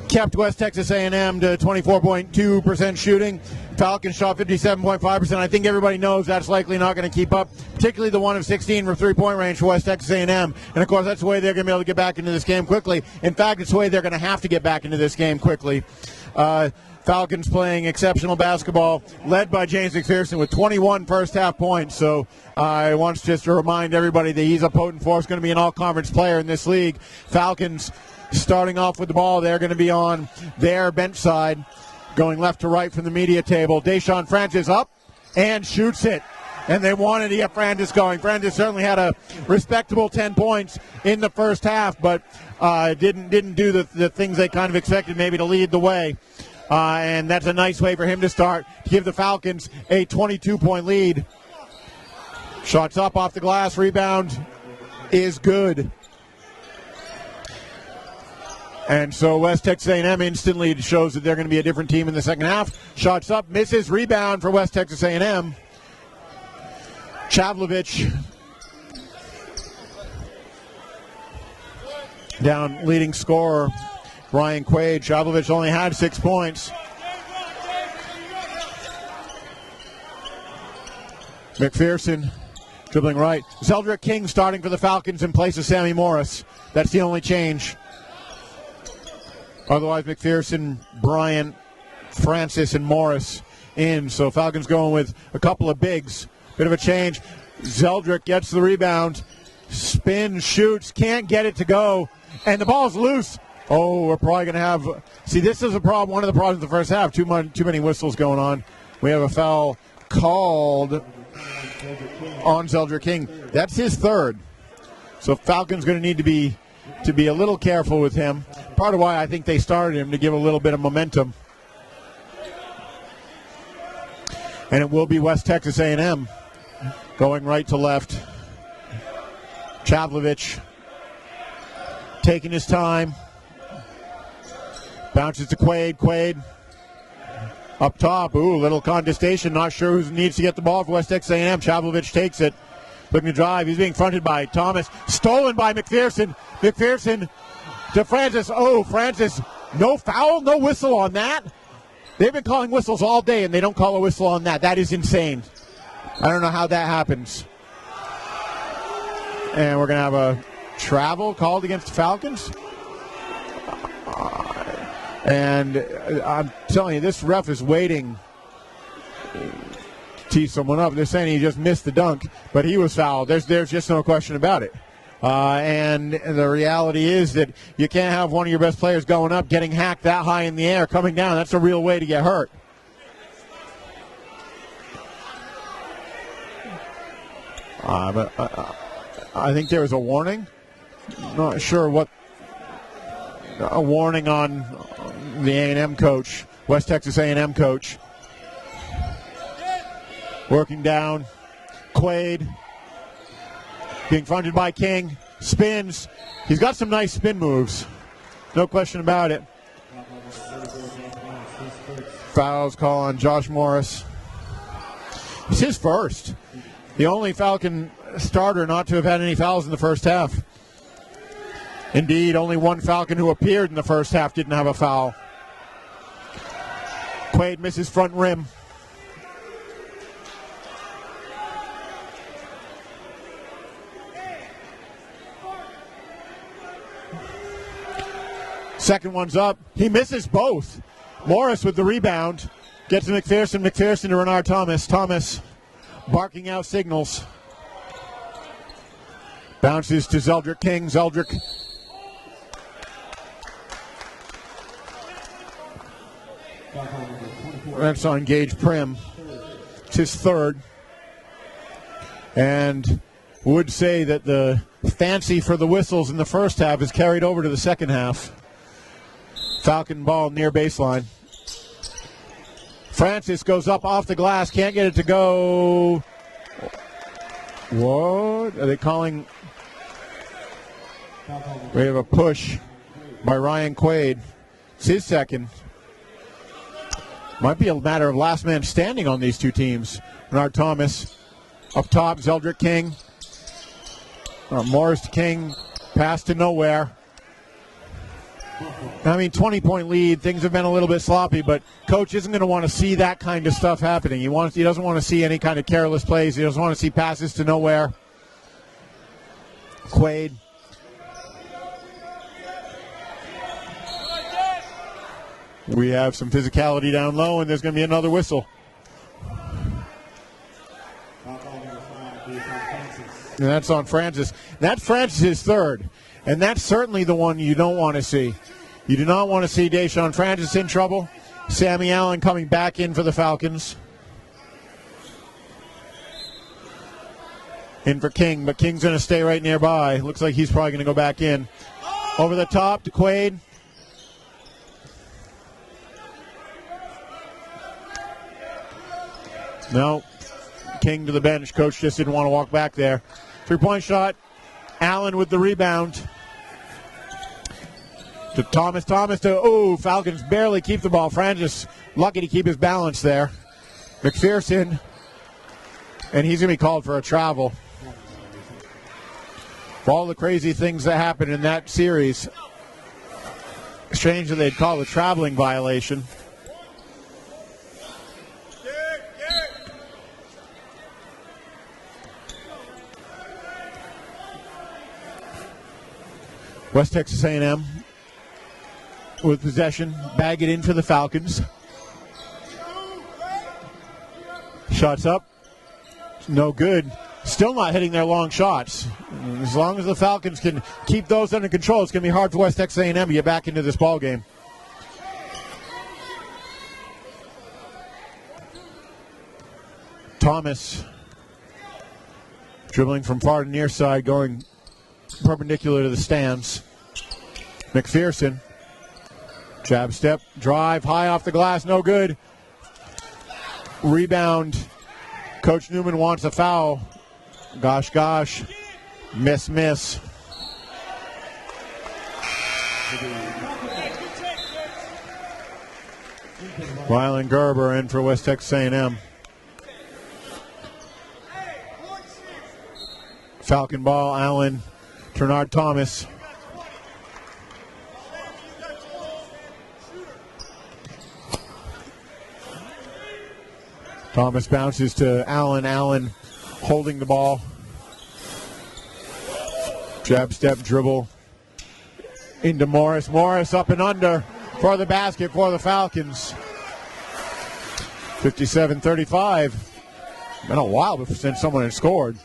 Speaker 1: kept West Texas A&M to 24.2% shooting. Falcons shot 57.5%. I think everybody knows that's likely not going to keep up, particularly the 1 of 16 from three-point range for West Texas A&M. And, of course, that's the way they're going to be able to get back into this game quickly. In fact, it's the way they're going to have to get back into this game quickly. Falcons playing exceptional basketball, led by James Mcpherson with 21 first-half points. So I want just to remind everybody that he's a potent force, going to be an all-conference player in this league. Falcons starting off with the ball. They're going to be on their bench side, going left to right from the media table. Deshaun Francis up and shoots it. And they wanted to get Francis going. Francis certainly had a respectable 10 points in the first half, but didn't do the things they kind of expected, maybe to lead the way. And that's a nice way for him to start, to give the Falcons a 22-point lead. Shots up off the glass, rebound is good. And so West Texas A&M instantly shows that they're going to be a different team in the second half. Shots up, misses, rebound for West Texas A&M. Chavlovich down leading scorer, Ryan Quaid. Chavlovich only had 6 points. Mcpherson dribbling right. Zeldrick King starting for the Falcons in place of Sammy Morris. That's the only change. Otherwise, McPherson, Bryant, Francis, and Morris in. So Falcons going with a couple of bigs. Bit of a change. Zeldrick gets the rebound. Spins, shoots, can't get it to go. And the ball's loose. Oh, we're probably going to have... See, this is a problem. One of the problems in the first half. Too many whistles going on. We have a foul called on Zeldrick King. That's his third. So Falcons going to need to be a little careful with him. Part of why I think they started him, to give a little bit of momentum. And it will be West Texas A&M going right to left. Chavlovich taking his time. Bounces to Quaid. Quaid up top. Ooh, little contestation. Not sure who needs to get the ball for West Texas A&M. Chavlovich takes it. Looking to drive. He's being fronted by Thomas. Stolen by McPherson. McPherson to Francis. Oh, Francis. No foul, no whistle on that. They've been calling whistles all day, and they don't call a whistle on that. That is insane. I don't know how that happens. And we're going to have a travel called against the Falcons. And I'm telling you, this ref is waiting to tee someone up. They're saying he just missed the dunk, but he was fouled. There's just no question about it. And the reality is that you can't have one of your best players going up, getting hacked that high in the air, coming down. That's a real way to get hurt. But I think there was a warning. Not sure what. A warning on the A&M coach, West Texas A&M coach. Working down. Quaid being fronted by King. Spins. He's got some nice spin moves. No question about it. Fouls call on Josh Morris. It's his first. The only Falcon starter not to have had any fouls in the first half. Indeed, only one Falcon who appeared in the first half didn't have a foul. Quaid misses front rim. Second one's up. He misses both. Morris with the rebound. Gets to McPherson. McPherson to Renard Thomas. Thomas barking out signals. Bounces to Zeldrick King. Zeldrick that's on Gage Prim. It's his third. And would say that the fancy for the whistles in the first half is carried over to the second half. Falcon ball near baseline. Francis goes up off the glass. Can't get it to go. What? Are they calling? We have a push by Ryan Quaid. It's his second. Might be a matter of last man standing on these two teams. Renard Thomas up top. Zeldrick King. Morris to King, pass to nowhere. I mean, 20-point lead. Things have been a little bit sloppy, but coach isn't going to want to see that kind of stuff happening. He doesn't want to see any kind of careless plays. He doesn't want to see passes to nowhere. Quaid. We have some physicality down low, and there's going to be another whistle. And that's on Francis. That's Francis' third, and that's certainly the one you don't want to see. You do not want to see Deshaun Francis in trouble. Sammy Allen coming back in for the Falcons. In for King, but King's going to stay right nearby. Looks like he's probably going to go back in. Over the top to Quaid. No. King to the bench. Coach just didn't want to walk back there. 3-point shot. Allen with the rebound. To Thomas. Falcons barely keep the ball. Francis lucky to keep his balance there. Mcpherson. And he's going to be called for a travel. For all the crazy things that happened in that series, strange that they'd call a traveling violation. West Texas A&M with possession, bag it in for the Falcons. Shots up, no good. Still not hitting their long shots. As long as the Falcons can keep those under control, it's going to be hard for West Texas A&M to get back into this ball game. Thomas dribbling from far to near side, going perpendicular to the stands. McPherson, jab step, drive, high off the glass, no good. Rebound. Coach Newman wants a foul. Gosh. Miss. Rylan Gerber in for West Texas A&M. Falcon ball, Allen, Ternard Thomas. Thomas bounces to Allen. Allen holding the ball. Jab step dribble into Morris. Morris up and under for the basket for the Falcons. 57-35. Been a while since someone had scored.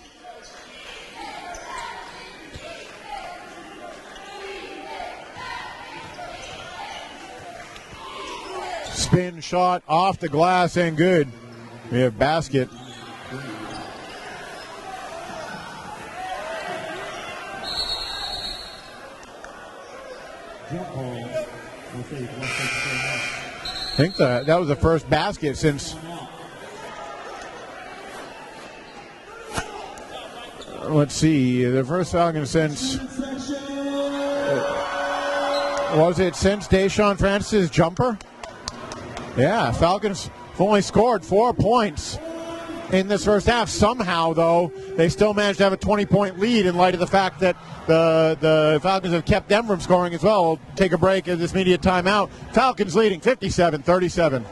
Speaker 1: Spin shot off the glass and good. We have basket. I think that was the first basket since. Let's see, the first Falcon since. Was it since Deshaun Francis' jumper? Yeah, Falcons have only scored 4 points in this first half. Somehow, though, they still managed to have a 20-point lead in light of the fact that the Falcons have kept them from scoring as well. We'll take a break at this immediate timeout. Falcons leading 57-37.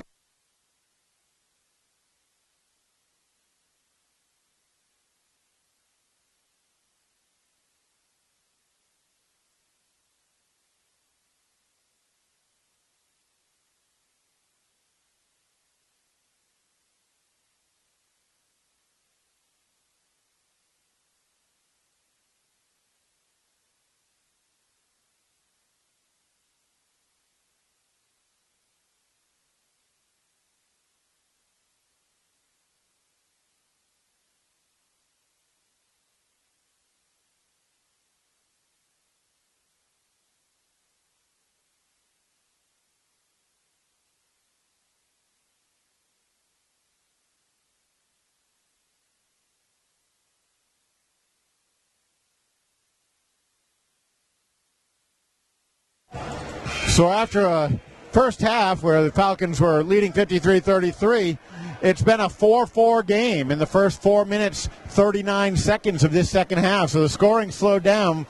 Speaker 1: So after a first half where the Falcons were leading 53-33, it's been a 4-4 game in the first 4 minutes, 39 seconds of this second half. So the scoring slowed down.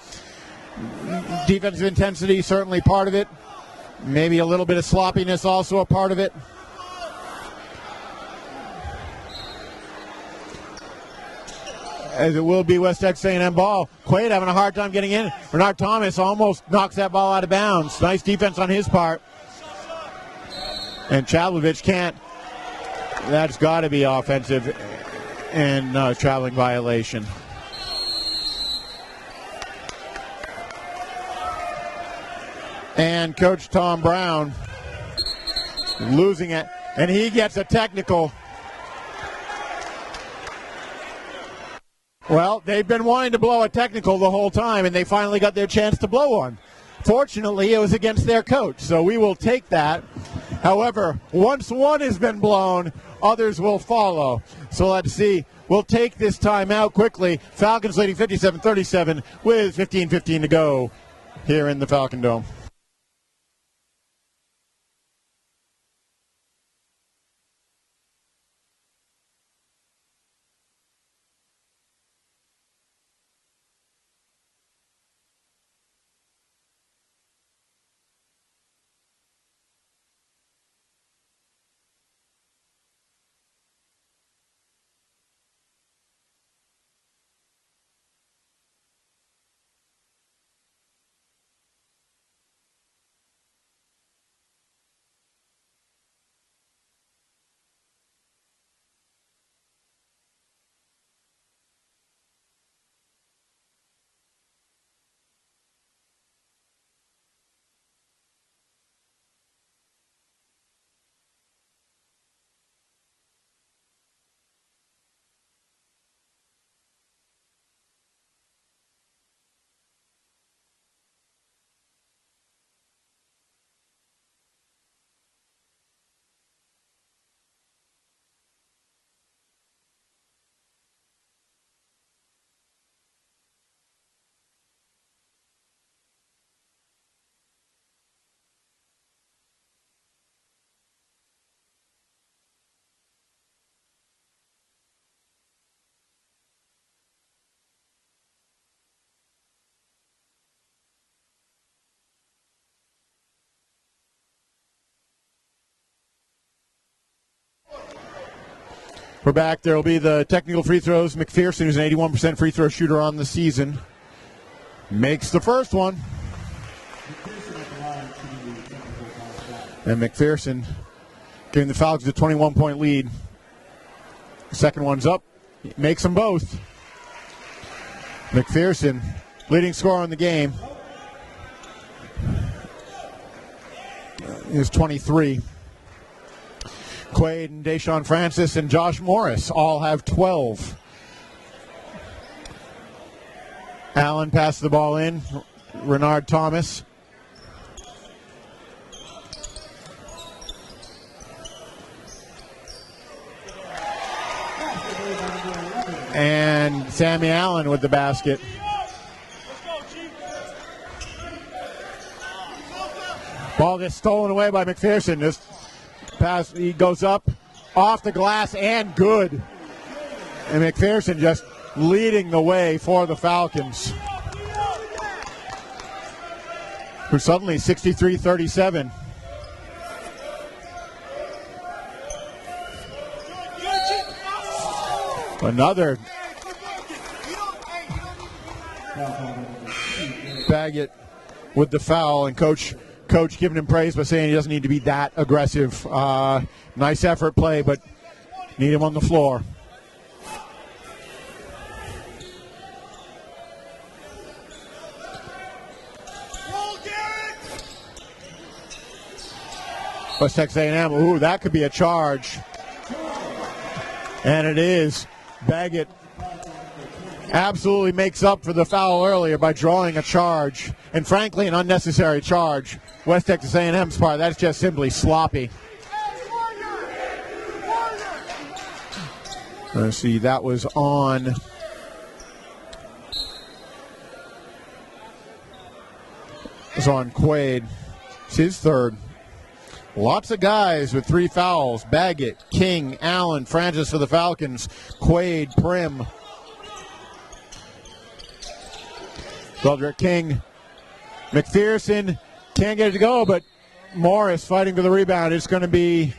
Speaker 1: Defensive intensity certainly part of it. Maybe a little bit of sloppiness also a part of it. As it will be West Texas A&M ball. Quaid having a hard time getting in. Bernard Thomas almost knocks that ball out of bounds. Nice defense on his part. And Chavlovich can't. That's got to be offensive and traveling violation. And Coach Tom Brown losing it. And he gets a technical. Well, they've been wanting to blow a technical the whole time, and they finally got their chance to blow one. Fortunately, it was against their coach, so we will take that. However, once one has been blown, others will follow. So let's see. We'll take this time out quickly. Falcons leading 57-37 with 15:15 to go here in the Falcon Dome. We're back. There will be the technical free throws. Mcpherson, who's an 81% free throw shooter on the season, makes the first one. And Mcpherson giving the Falcons a 21-point lead. The second one's up. Makes them both. Mcpherson, leading scorer in the game, is 23. Quaid and Deshaun Francis and Josh Morris all have 12. Allen passes the ball in. Renard Thomas. And Sammy Allen with the basket. Ball gets stolen away by Mcpherson. This pass, he goes up off the glass and good. And Mcpherson just leading the way for the Falcons, who suddenly 63-37. Another Baggett with the foul, and coach giving him praise by saying he doesn't need to be that aggressive. Nice effort play, but need him on the floor. West Texas A&M, ooh, that could be a charge. And it is. Baggett absolutely makes up for the foul earlier by drawing a charge, and frankly an unnecessary charge. West Texas A&M's part, that's just simply sloppy. Let's see, that was on Quaid. It's his third. Lots of guys with 3 fouls. Baggett, King, Allen, Francis for the Falcons. Quaid, Prim. Broderick King. McPherson can't get it to go, but Morris fighting for the rebound. It's going to be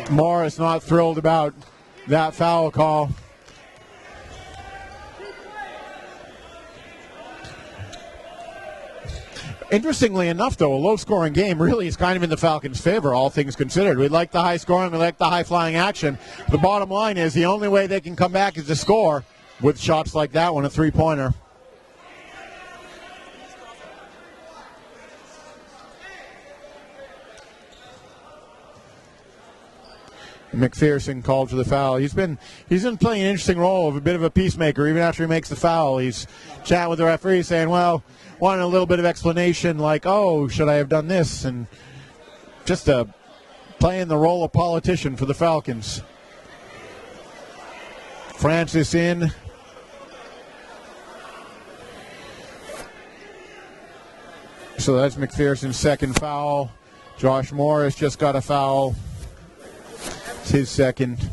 Speaker 1: Morris not thrilled about that foul call. Interestingly enough, though, a low-scoring game really is kind of in the Falcons' favor, all things considered. We like the high scoring, we like the high-flying action. The bottom line is the only way they can come back is to score with shots like that one, a three-pointer. McPherson called for the foul. He's been playing an interesting role of a bit of a peacemaker. Even after he makes the foul, he's chatting with the referee saying, well, wanting a little bit of explanation like, oh, should I have done this? And just playing the role of politician for the Falcons. Francis in. So that's McPherson's second foul. Josh Morris just got a foul. It's his second.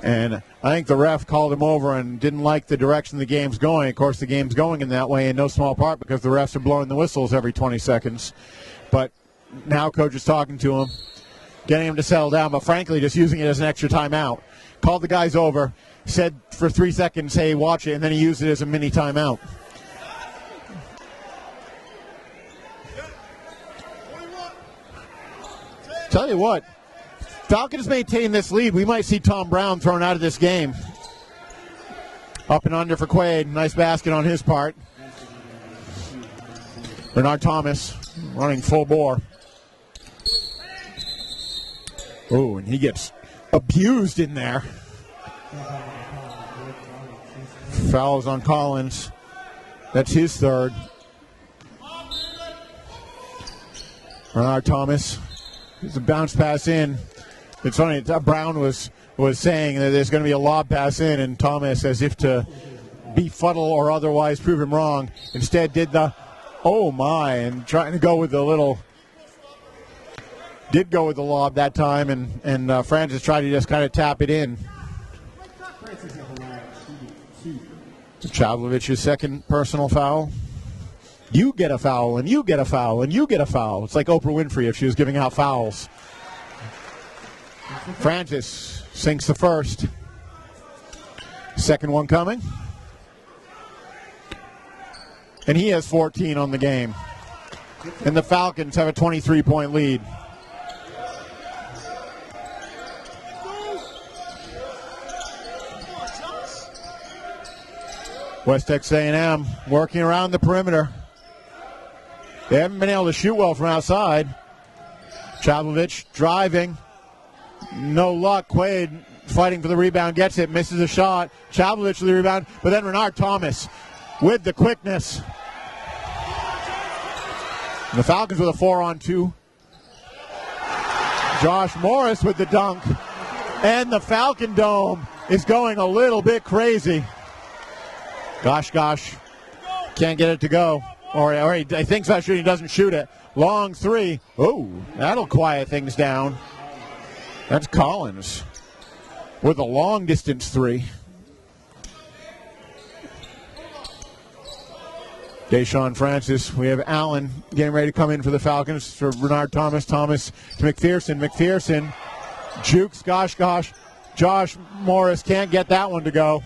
Speaker 1: And I think the ref called him over and didn't like the direction the game's going. Of course, the game's going in that way in no small part because the refs are blowing the whistles every 20 seconds. But now coach is talking to him, getting him to settle down, but frankly just using it as an extra timeout. Called the guys over, said for 3 seconds, hey, watch it, and then he used it as a mini timeout. Tell you what, Falcons maintain this lead. We might see Tom Brown thrown out of this game. Up and under for Quaid. Nice basket on his part. Bernard Thomas running full bore. Oh, and he gets abused in there. Fouls on Collins. That's his third. Bernard Thomas. It's a bounce pass in. It's funny, Brown was saying that there's going to be a lob pass in, and Thomas, as if to befuddle or otherwise prove him wrong, instead did the, oh my, and trying to go with the little, did go with the lob that time, and Francis tried to just kind of tap it in. Chavlovich's second personal foul. You get a foul, and you get a foul, and you get a foul. It's like Oprah Winfrey if she was giving out fouls. Francis sinks the first. Second one coming. And he has 14 on the game. And the Falcons have a 23-point lead. West Texas A&M working around the perimeter. They haven't been able to shoot well from outside. Chavlovich driving. No luck. Quaid fighting for the rebound. Gets it. Misses a shot. Chavlovich with the rebound. But then Bernard Thomas with the quickness. And the Falcons with a 4-on-2. Josh Morris with the dunk. And the Falcon Dome is going a little bit crazy. Gosh. Can't get it to go. Or he thinks about shooting, doesn't shoot it. Long three. Oh, that'll quiet things down. That's Collins with a long distance three. Deshaun Francis. We have Allen getting ready to come in for the Falcons. For Bernard Thomas. Thomas to McPherson. McPherson jukes. Gosh. Josh Morris can't get that one to go.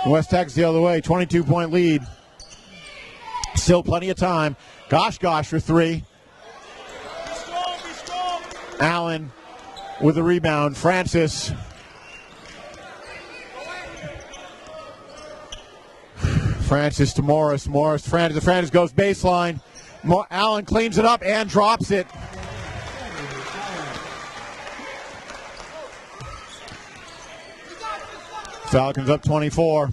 Speaker 1: West Texas the other way. 22-point lead. Still plenty of time. Gosh for three. Allen with the rebound. Francis. Francis to Morris. Francis goes baseline. Allen cleans it up and drops it. Falcons up 24.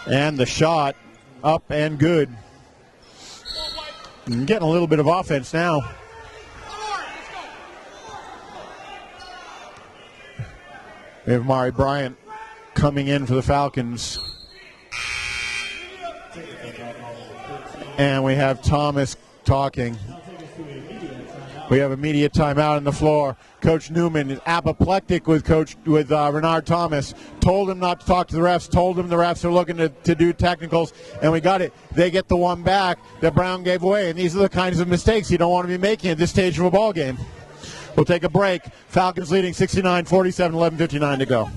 Speaker 1: And the shot up and good. And getting a little bit of offense now. We have Mari Bryant coming in for the Falcons. And we have Thomas talking. We have immediate timeout on the floor. Coach Newman is apoplectic with Renard Thomas. Told him not to talk to the refs. Told him the refs are looking to do technicals. And we got it. They get the one back that Brown gave away. And these are the kinds of mistakes you don't want to be making at this stage of a ball game. We'll take a break. Falcons leading 69-47, 11:59 to go.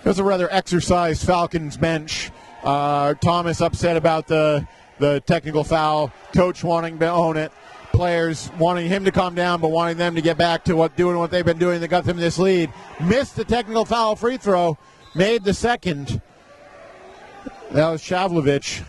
Speaker 1: It was a rather exercised Falcons bench. Thomas upset about the technical foul. Coach wanting to own it. Players wanting him to calm down, but wanting them to get back to doing what they've been doing that got them this lead. Missed the technical foul free throw. Made the second. That was Chavlovich.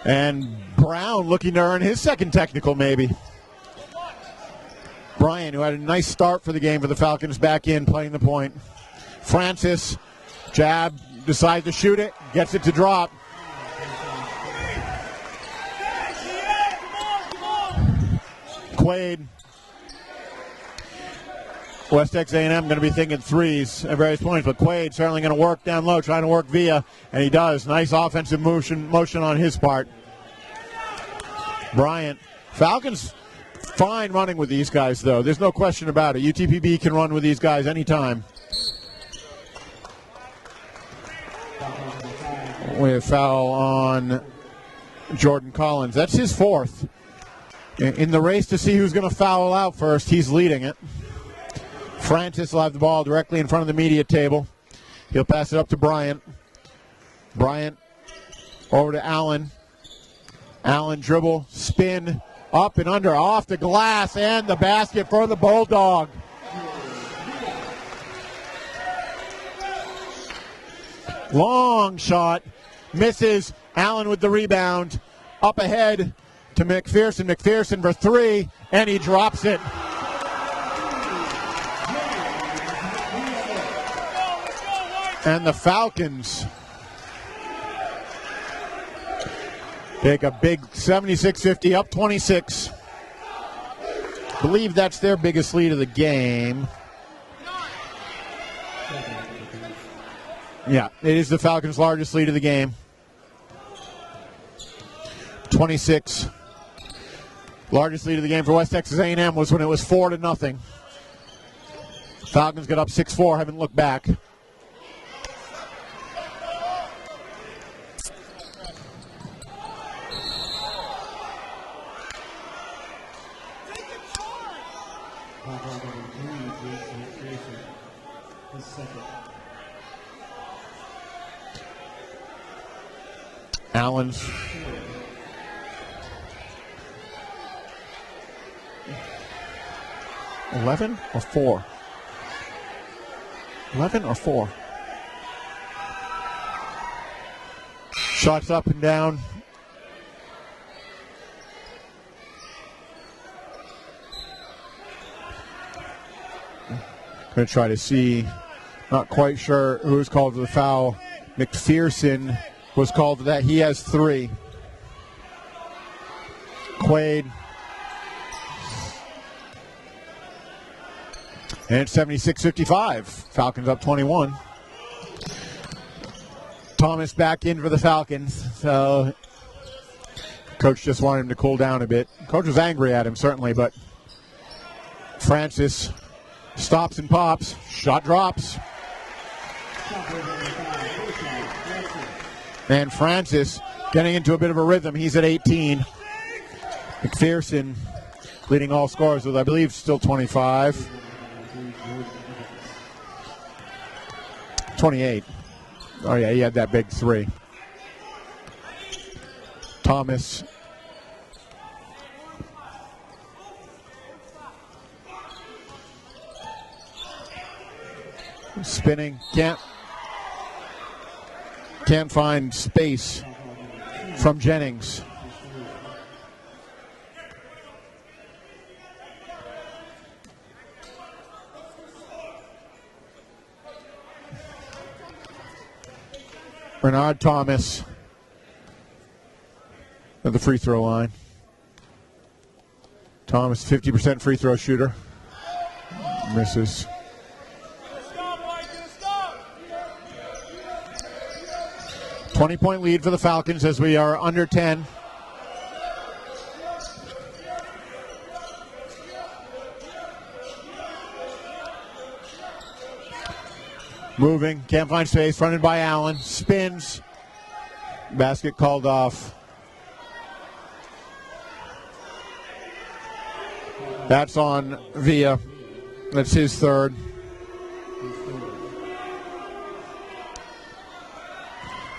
Speaker 1: And Brown looking to earn his second technical, maybe. Bryant, who had a nice start for the game for the Falcons, back in, playing the point. Francis, jab, decides to shoot it, gets it to drop. Quaid. West Texas A&M going to be thinking threes at various points, but Quaid certainly going to work down low, trying to work via, and he does. Nice offensive motion on his part. Bryant. Falcons fine running with these guys, though. There's no question about it. UTPB can run with these guys anytime. We have foul on Jordan Collins. That's his fourth. In the race to see who's going to foul out first, he's leading it. Francis will have the ball directly in front of the media table. He'll pass it up to Bryant. Bryant over to Allen. Allen dribble, spin, up and under, off the glass, and the basket for the Bulldog. Long shot, misses. Allen with the rebound. Up ahead to Mcpherson. Mcpherson for three, and he drops it. And the Falcons take a big 76-50, up 26. I believe that's their biggest lead of the game. Yeah, it is the Falcons' largest lead of the game. 26. Largest lead of the game for West Texas A&M was when it was 4-0. Falcons got up 6-4, haven't looked back. Allen's 11 or 4? 11 or 4? Shots up and down. Going to try to see. Not quite sure who was called for the foul. Mcpherson was called for that. He has 3. Quaid. And it's 76-55. Falcons up 21. Thomas back in for the Falcons. So coach just wanted him to cool down a bit. Coach was angry at him, certainly, but Francis stops and pops. Shot drops. And Francis getting into a bit of a rhythm. He's at 18. McPherson leading all scorers with, I believe, still 25. 28. Oh, yeah, he had that big three. Thomas. Spinning. Can't find space from Jennings. Bernard Thomas at the free throw line. Thomas, 50% free throw shooter. Misses. 20-point lead for the Falcons as we are under 10. Moving, can't find space, fronted by Allen, spins, basket called off. That's on Villa. That's his third.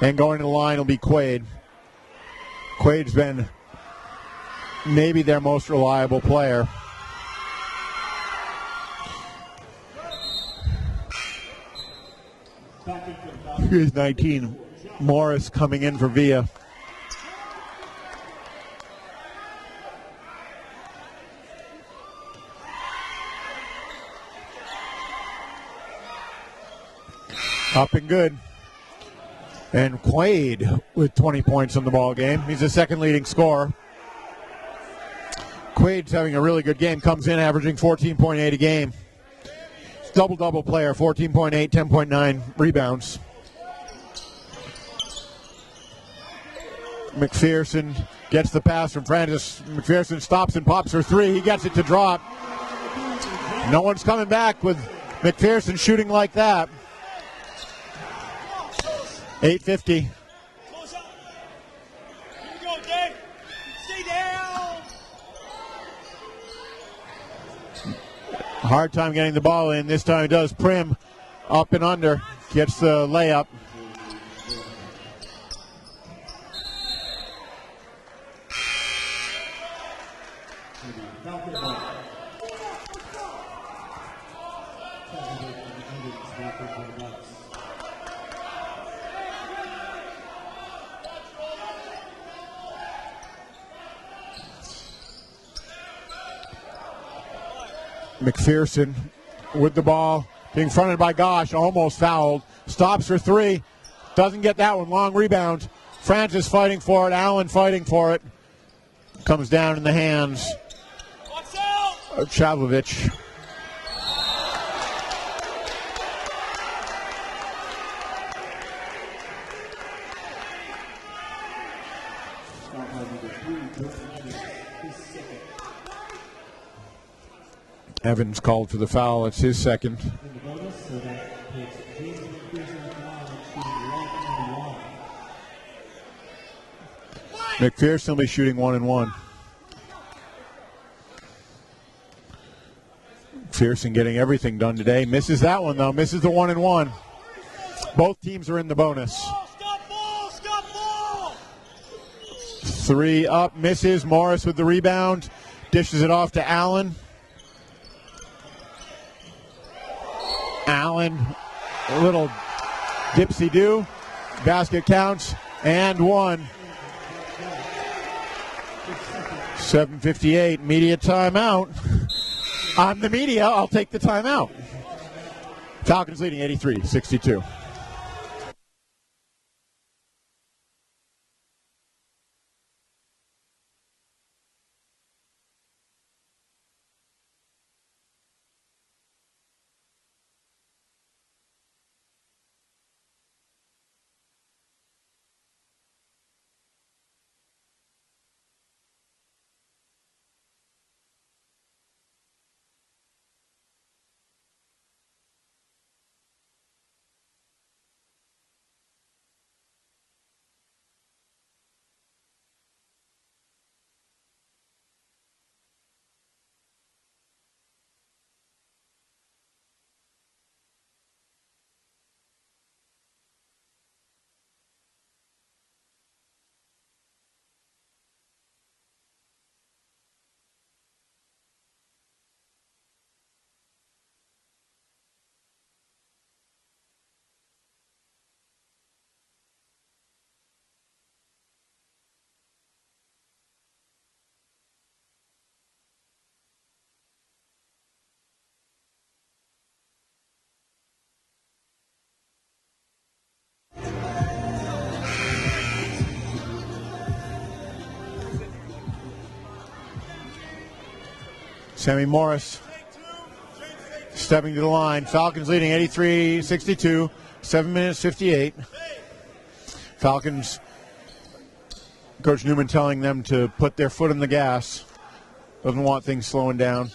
Speaker 1: And going to the line will be Quaid. Quaid's been maybe their most reliable player. Here's 19. Morris coming in for Villa. Up and good. And Quaid with 20 points in the ball game. He's the second leading scorer. Quaid's having a really good game. Comes in averaging 14.8 a game. Double-double player, 14.8, 10.9 rebounds. McPherson gets the pass from Francis. McPherson stops and pops for three. He gets it to drop. No one's coming back with McPherson shooting like that. 8:50.
Speaker 2: Here we go, Dave. Stay down.
Speaker 1: Hard time getting the ball in. This time it does. Prim up and under. Gets the layup. McPherson with the ball, being fronted by Gosh, almost fouled. Stops for three. Doesn't get that one. Long rebound. Francis fighting for it. Allen fighting for it. Comes down in the hands of Chavlovich. Evans called for the foul. It's his second. McPherson will be shooting 1-1. McPherson getting everything done today. Misses that one, though. Misses the 1-1. Both teams are in the bonus.
Speaker 2: Stop ball. Stop ball.
Speaker 1: Three up. Misses. Morris with the rebound. Dishes it off to Allen. Allen, a little dipsy-do. Basket counts, and one. 7:58, media timeout. I'm the media, I'll take the timeout. Falcons leading 83-62. Sammy Morris stepping to the line. Falcons leading 83-62, 7 minutes 58. Falcons, Coach Newman telling them to put their foot on the gas. Doesn't want things slowing down.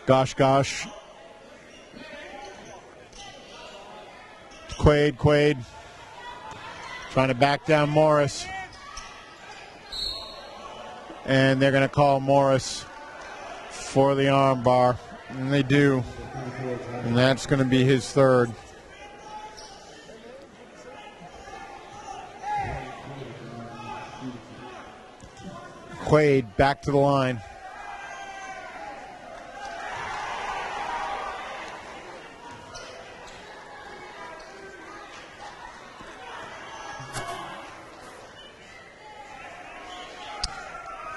Speaker 1: Gosh. Quaid. Trying to back down Morris. And they're going to call Morris for the arm bar. And they do. And that's going to be his third. Quaid back to the line.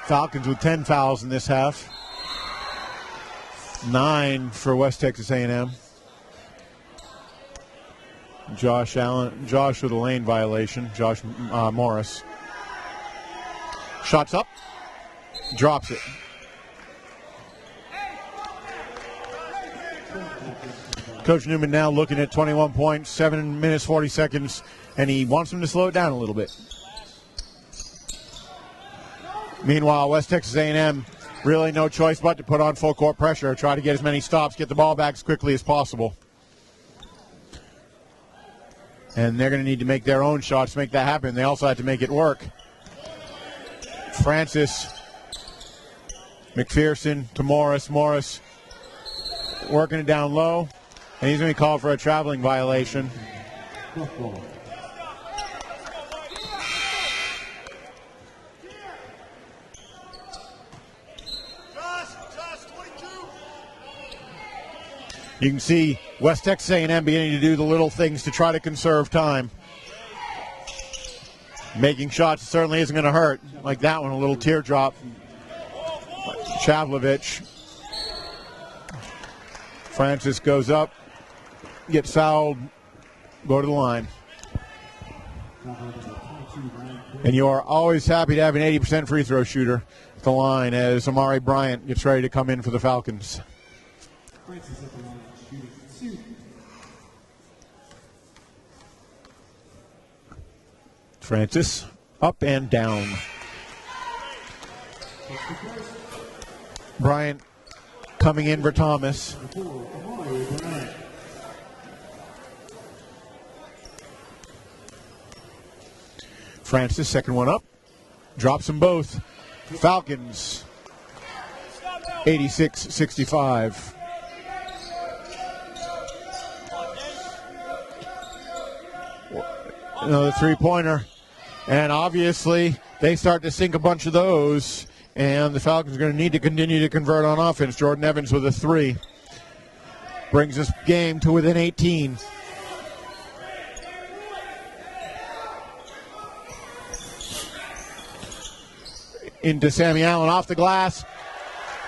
Speaker 1: Falcons with 10 fouls in this half. 9 for West Texas A&M. Josh with a lane violation. Josh Morris. Shots up. Drops it. Coach Newman now looking at 21 points, 7 minutes 40 seconds, and he wants him to slow it down a little bit. Meanwhile, West Texas A&M, really no choice but to put on full court pressure, try to get as many stops, get the ball back as quickly as possible. And they're going to need to make their own shots to make that happen. They also have to make it work. Francis, Mcpherson to Morris. Morris working it down low, and he's going to be called for a traveling violation. You can see West Texas A&M beginning to do the little things to try to conserve time. Making shots certainly isn't going to hurt. Like that one, a little teardrop. Chavlovich. Francis goes up, gets fouled, go to the line. And you are always happy to have an 80% free throw shooter at the line as Amari Bryant gets ready to come in for the Falcons. Francis up and down. Bryant coming in for Thomas. Francis, second one up. Drops them both. Falcons 86-65. Another three-pointer. And obviously, they start to sink a bunch of those, and the Falcons are going to need to continue to convert on offense. Jordan Evans with a three. Brings this game to within 18. Into Sammy Allen off the glass,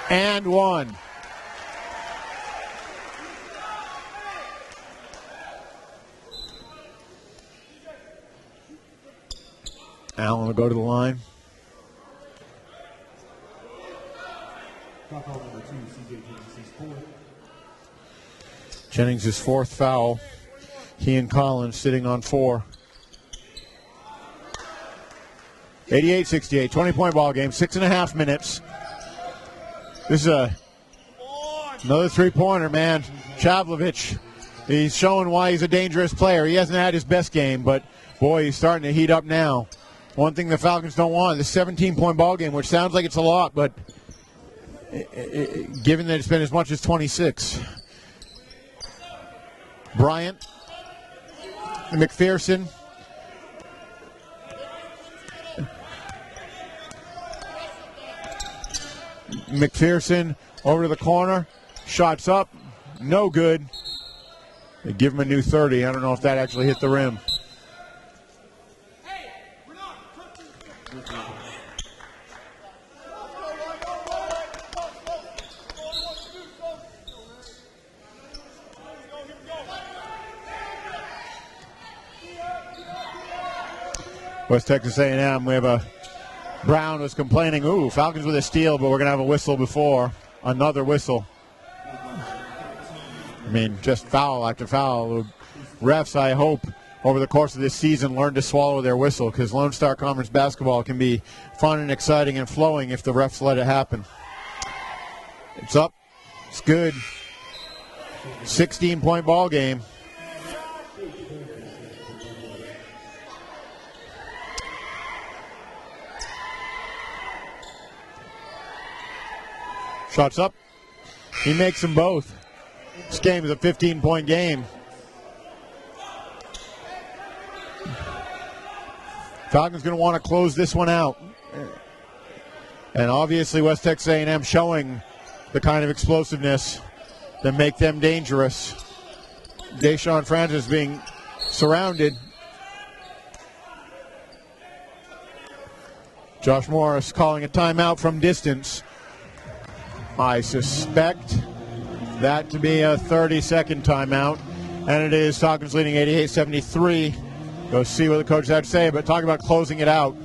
Speaker 1: and one. Allen will go to the line. Jennings' fourth foul. He and Collins sitting on 4. 88-68, 20-point ball game, 6.5 minutes. This is another three-pointer, man. Chavlovich, he's showing why he's a dangerous player. He hasn't had his best game, but boy, he's starting to heat up now. One thing the Falcons don't want is a 17-point ball game, which sounds like it's a lot, but given that it's been as much as 26. Bryant, McPherson. McPherson over to the corner. Shots up. No good. They give him a new 30. I don't know if that actually hit the rim. West Texas A&M. We have a Brown was complaining, ooh, Falcons with a steal, but we're going to have a whistle before. Another whistle. I mean, just foul after foul. Refs, I hope, over the course of this season, learn to swallow their whistle, because Lone Star Conference basketball can be fun and exciting and flowing if the refs let it happen. It's up. It's good. 16-point ball game. Shots up. He makes them both. This game is a 15-point game. Falcons going to want to close this one out. And obviously West Texas A&M showing the kind of explosiveness that make them dangerous. Deshaun Francis being surrounded. Josh Morris calling a timeout from distance. I suspect that to be a 30-second timeout. And it is Falcons leading 88-73. Go see what the coach had to say, but talk about closing it out.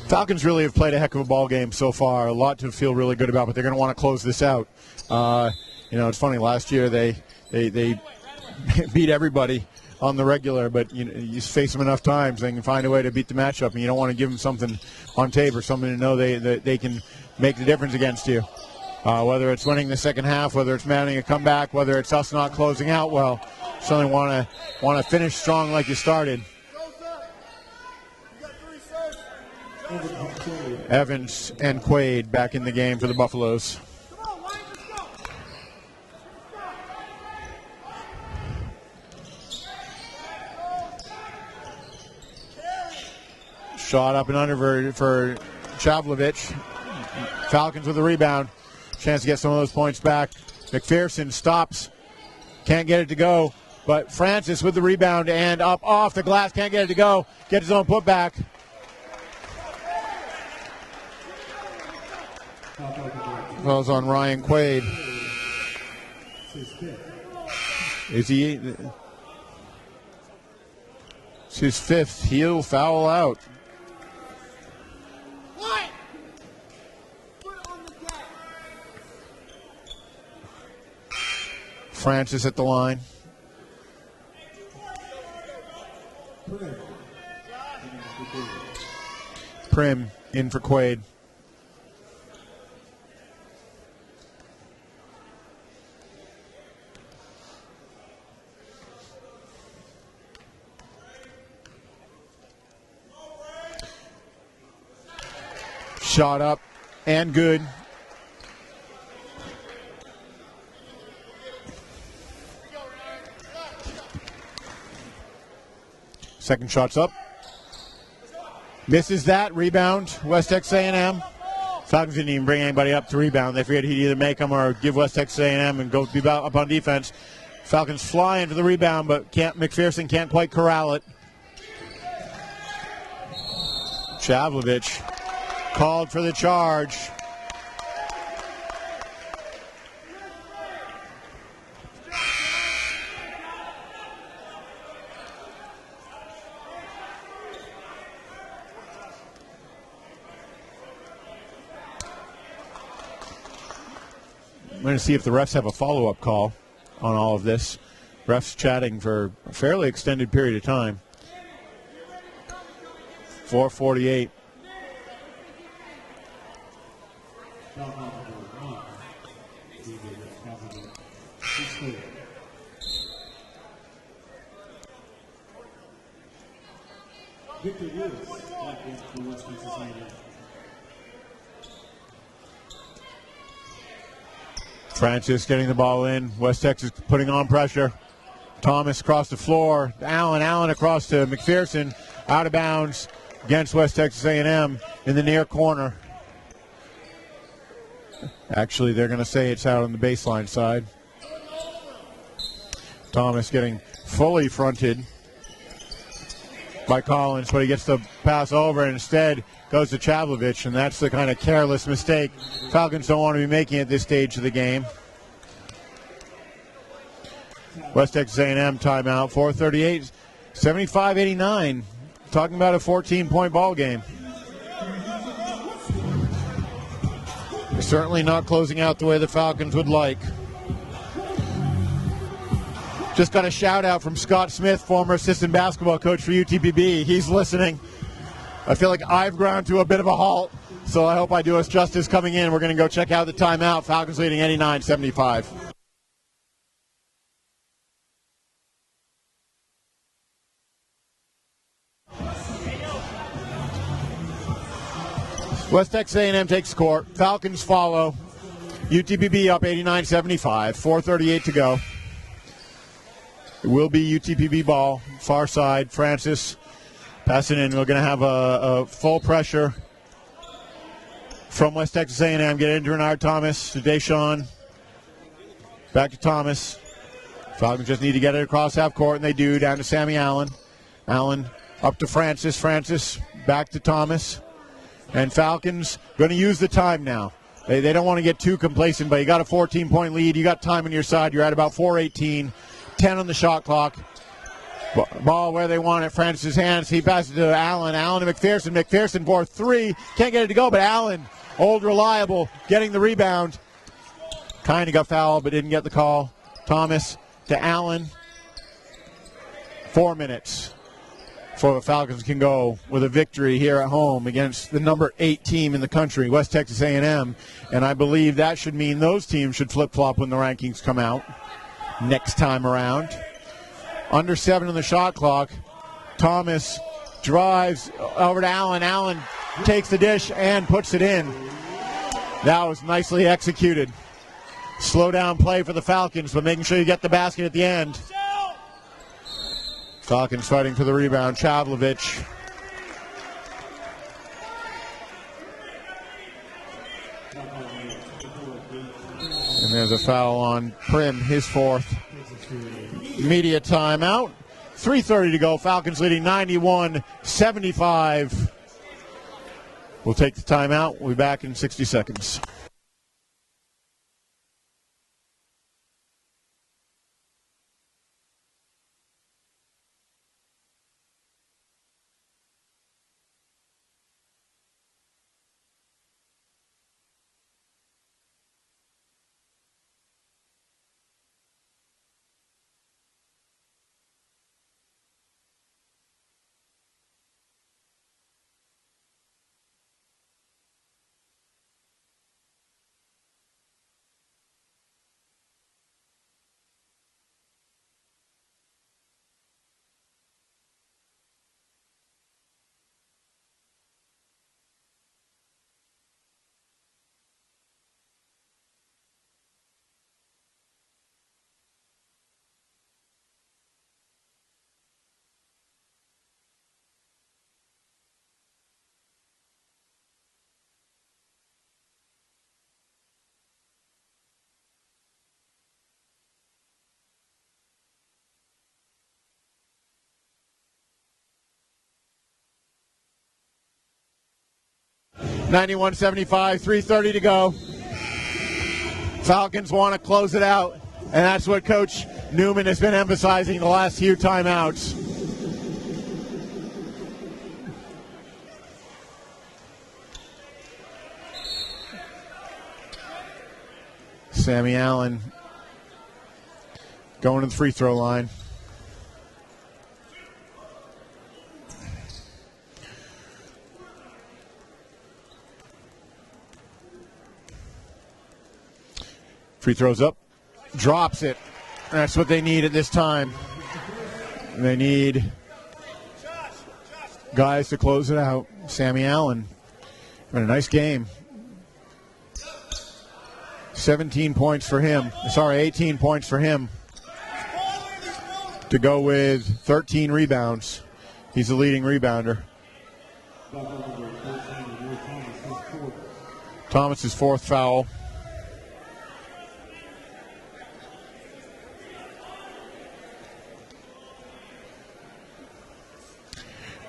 Speaker 1: Falcons really have played a heck of a ball game so far. A lot to feel really good about, but they're going to want to close this out. It's funny. Last year they beat everybody on the regular, but you face them enough times, they can find a way to beat the matchup, and you don't want to give them something on tape or something to know they can make the difference against you. Whether it's winning the second half, whether it's mounting a comeback, whether it's us not closing out well, certainly want to finish strong like you started. Evans and Quaid back in the game for the Buffaloes. Shot up and under for Chavlovich. Falcons with the rebound. Chance to get some of those points back. Mcpherson stops. Can't get it to go. But Francis with the rebound and up off the glass. Can't get it to go. Gets his own putback. Falls on Ryan Quaid. Is he? It's his fifth. He'll foul out. Francis at the line. Prim in for Quaid. Shot up and good. Second shot's up. Misses that. Rebound. West Texas A&M. Falcons didn't even bring anybody up to rebound. They figured he'd either make them or give West Texas A&M and go be up on defense. Falcons fly in for the rebound, but McPherson can't quite corral it. Chavlovich called for the charge. I'm going to see if the refs have a follow-up call on all of this. Refs chatting for a fairly extended period of time. 4:48. Francis getting the ball in. West Texas putting on pressure. Thomas across the floor. Allen across to McPherson. Out of bounds against West Texas A&M in the near corner. Actually, they're going to say it's out on the baseline side. Thomas getting fully fronted by Collins, but he gets the pass over and instead goes to Chavlovich, and that's the kind of careless mistake Falcons don't want to be making at this stage of the game. West Texas A&M timeout, 4:38, 75-89. Talking about a 14-point ball game. They're certainly not closing out the way the Falcons would like. Just got a shout out from Scott Smith, former assistant basketball coach for UTPB. He's listening. I feel like I've ground to a bit of a halt, so I hope I do us justice coming in. We're going to go check out the timeout. Falcons leading 89-75. West Texas A&M takes court. Falcons follow. UTPB up 89-75. 4:38 to go. It will be UTPB ball. Far side. Francis passing in. We're going to have a full pressure from West Texas A&M. Get into Renard Thomas to Deshaun. Back to Thomas. Falcons just need to get it across half court, and they do. Down to Sammy Allen. Allen up to Francis. Francis back to Thomas. And Falcons going to use the time now. They don't want to get too complacent, but you got a 14-point lead. You got time on your side. You're at about 4:18. 10 on the shot clock. Ball where they want it. Francis' hands. He passes to Allen. Allen to McPherson. McPherson for three. Can't get it to go, but Allen, old reliable, getting the rebound. Kind of got fouled, but didn't get the call. Thomas to Allen. 4 minutes before the Falcons can go with a victory here at home against the number 8 team in the country, West Texas A&M. And I believe that should mean those teams should flip-flop when the rankings come out next time around. Under 7 on the shot clock. Thomas drives over to Allen. Allen takes the dish and puts it in. That was nicely executed. Slow down play for the Falcons, but making sure you get the basket at the end. Falcons fighting for the rebound. Chavlovich. And there's a foul on Prim, his fourth. Media timeout. 3:30 to go. Falcons leading 91-75. We'll take the timeout. We'll be back in 60 seconds. $91-75, 3:30 to go. Falcons want to close it out, and that's what Coach Newman has been emphasizing the last few timeouts. Sammy Allen going to the free throw line. Free throws up, drops it. That's what they need at this time. They need guys to close it out. Sammy Allen, had a nice game. 17 points for him. 18 points for him. to go with 13 rebounds. He's the leading rebounder. Thomas's fourth foul.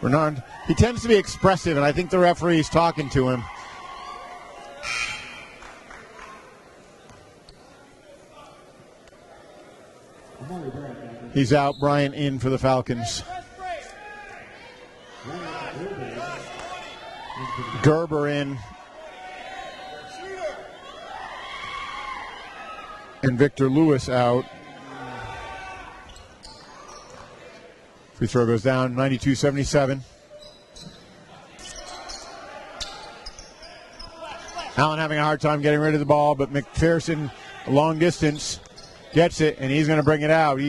Speaker 1: Bernard, he tends to be expressive, and I think the referee's talking to him. He's out. Bryant in for the Falcons. Gerber in. And Victor Lewis out. Free throw goes down, 92-77. Allen having a hard time getting rid of the ball, but McPherson, long distance, gets it, and he's going to bring it out.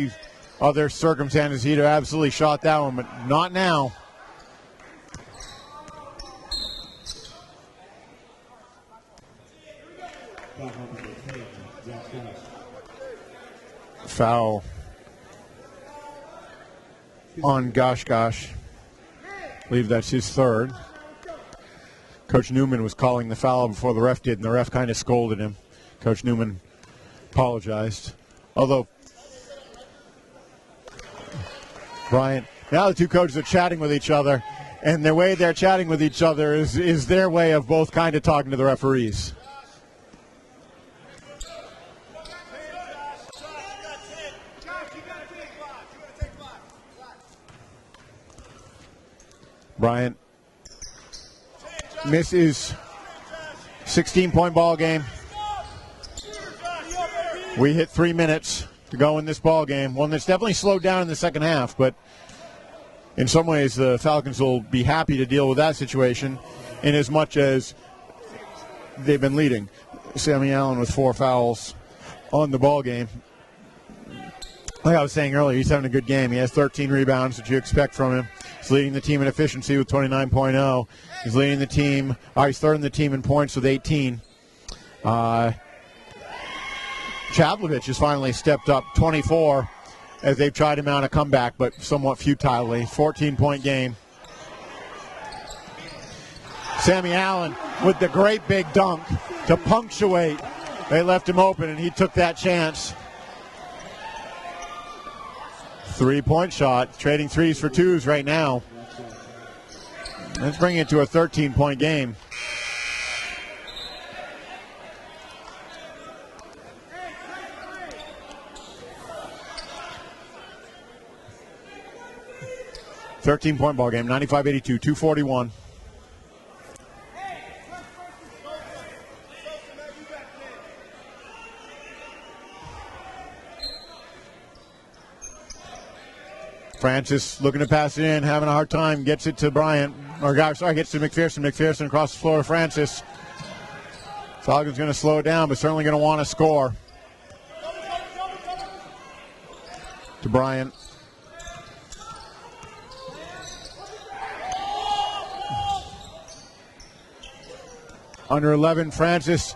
Speaker 1: Other circumstances, he'd have absolutely shot that one, but not now. Foul on Gosh. I believe that's his third. Coach Newman was calling the foul before the ref did, and the ref kind of scolded him. Coach Newman apologized. Although, Bryant, now the two coaches are chatting with each other, and the way they're chatting with each other is their way of both kind of talking to the referees. Bryant misses. 16-point ball game. We hit 3 minutes to go in this ball game. One that's definitely slowed down in the second half, but in some ways the Falcons will be happy to deal with that situation in as much as they've been leading. Sammy Allen with 4 fouls on the ball game. Like I was saying earlier, he's having a good game. He has 13 rebounds, which you expect from him. He's leading the team in efficiency with 29.0. He's leading the team. He's third in the team in points with 18. Chavlovich has finally stepped up 24 as they've tried to mount a comeback, but somewhat futilely. 14-point game. Sammy Allen with the great big dunk to punctuate. They left him open, and he took that chance. 3-point shot, trading threes for twos right now. Let's bring it to a 13-point game. Thirteen-point ball game, 95-82, 2:41. Francis looking to pass it in, having a hard time, gets it to Bryant. Gets to McPherson. McPherson across the floor to Francis. Falcons going to slow it down, but certainly going to want to score. To Bryant. Under 11, Francis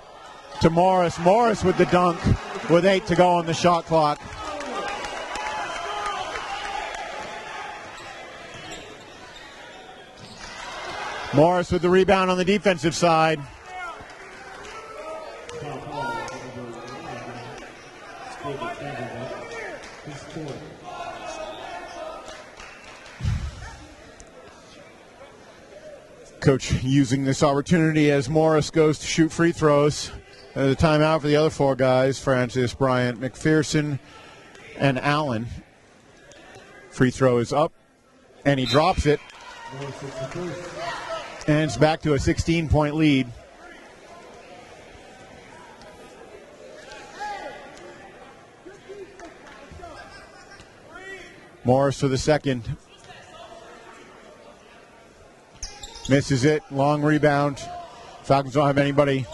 Speaker 1: to Morris. Morris with the dunk with 8 to go on the shot clock. Morris with the rebound on the defensive side. Coach using this opportunity as Morris goes to shoot free throws. The timeout for the other 4 guys, Francis, Bryant, McPherson, and Allen. Free throw is up, and he drops it. And it's back to a 16-point lead. Morris for the second. Misses it. Long rebound. Falcons don't have anybody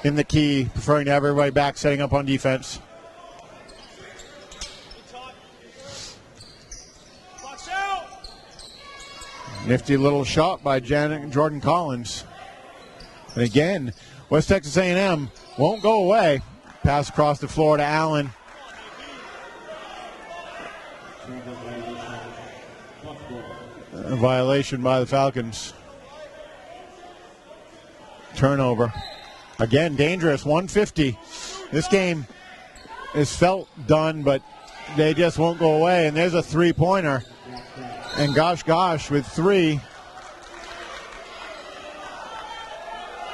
Speaker 1: in the key, preferring to have everybody back setting up on defense. Nifty little shot by Jordan Collins. And again, West Texas A&M won't go away. Pass across the floor to Allen. A violation by the Falcons. Turnover. Again, dangerous. 150. This game is felt done, but they just won't go away. And there's a three-pointer. And gosh, with three.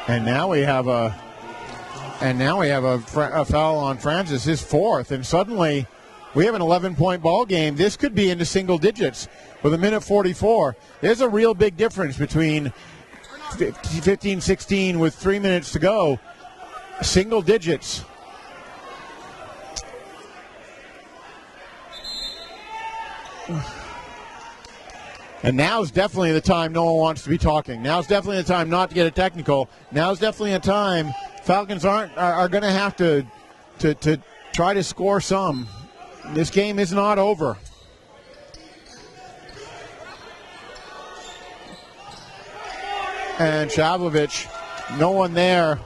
Speaker 1: And now we have a foul on Francis, his fourth, and suddenly we have an 11-point ball game. This could be into single digits with a minute 44. There's a real big difference between 15-16 with 3 minutes to go. Single digits. And now's definitely the time no one wants to be talking. Now's definitely the time not to get a technical. Now's definitely a time Falcons are going to have to try to score some. This game is not over. And Shavlovich, no one there.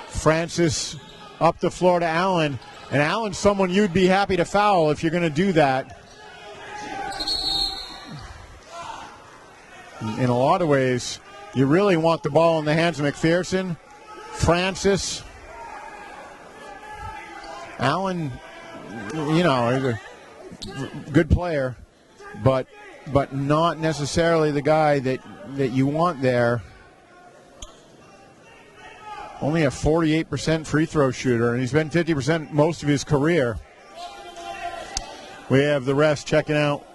Speaker 1: Francis up the floor to Allen. And Allen's someone you'd be happy to foul if you're going to do that. In a lot of ways, you really want the ball in the hands of Mcpherson. Francis. Allen, you know, is a good player, but not necessarily the guy that you want there. Only a 48% free throw shooter, and he's been 50% most of his career. We have the rest checking out.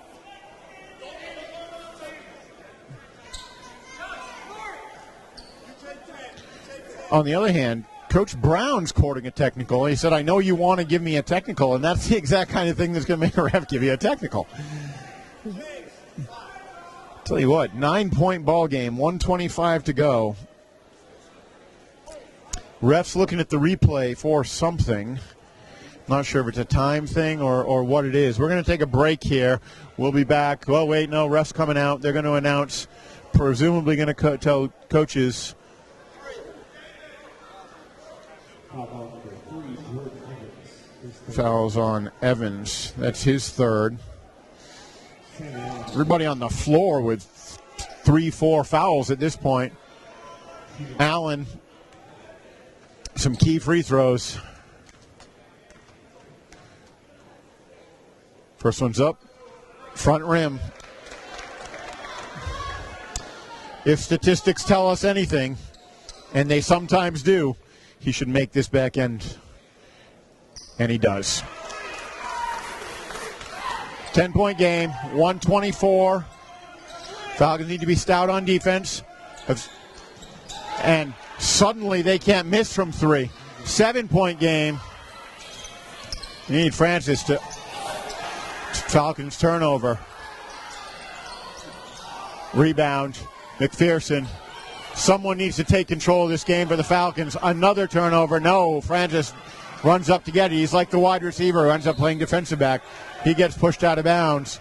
Speaker 1: On the other hand, Coach Brown's courting a technical. He said, I know you want to give me a technical, and that's the exact kind of thing that's going to make a ref give you a technical. Tell you what, 9-point ball game, 1:25 to go. Ref's looking at the replay for something. Not sure if it's a time thing or what it is. We're going to take a break here. We'll be back. Well, wait, no, ref's coming out. They're going to announce, presumably going to tell coaches. Fouls on Evans. That's his third. Everybody on the floor with 3-4 fouls at this point. Allen, some key free throws. First one's up, front rim. If statistics tell us anything, and they sometimes do, he should make this back end. And he does. 10-point game, 124. Falcons need to be stout on defense. And suddenly they can't miss from three. 7-point game. You need Francis to. Falcons turnover. Rebound. McPherson. Someone needs to take control of this game for the Falcons. Another turnover. No, Francis runs up to get it. He's like the wide receiver who ends up playing defensive back. He gets pushed out of bounds.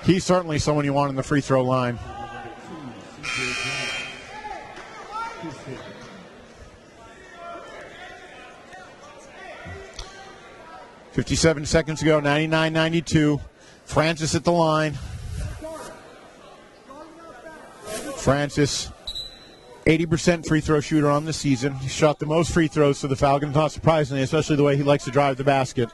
Speaker 1: He's certainly someone you want on the free throw line. .57 seconds ago, 99-92. Francis at the line. Francis, 80% free throw shooter on the season. He shot the most free throws for the Falcons, not surprisingly, especially the way he likes to drive the basket.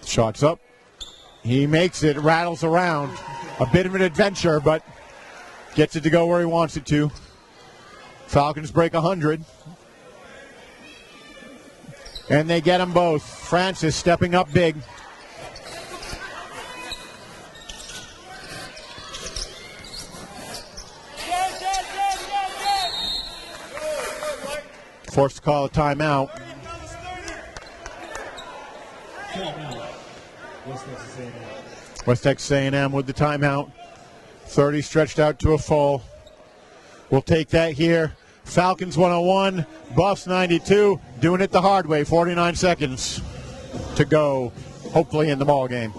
Speaker 1: Shots up. He makes it, rattles around. A bit of an adventure, but gets it to go where he wants it to. Falcons break 100. And they get them both. Francis stepping up big. Forced to call a timeout. West Texas A&M with the timeout. 30 stretched out to a full. We'll take that here. Falcons 101, Buffs 92. Doing it the hard way. 49 seconds to go, hopefully in the ball game.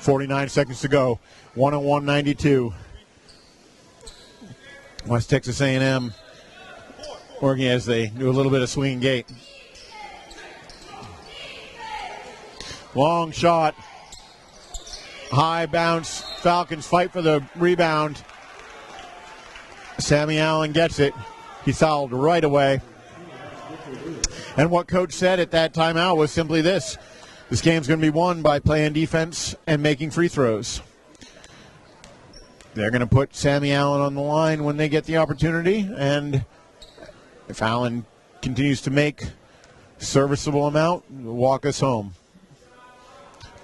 Speaker 1: 49 seconds to go. 101-92. West Texas A&M working as they do a little bit of swinging gate. Long shot. High bounce. Falcons fight for the rebound. Sammy Allen gets it. He fouled right away. And what coach said at that timeout was simply this: this game's going to be won by playing defense and making free throws. They're going to put Sammy Allen on the line when they get the opportunity, and if Allen continues to make serviceable amount, walk us home.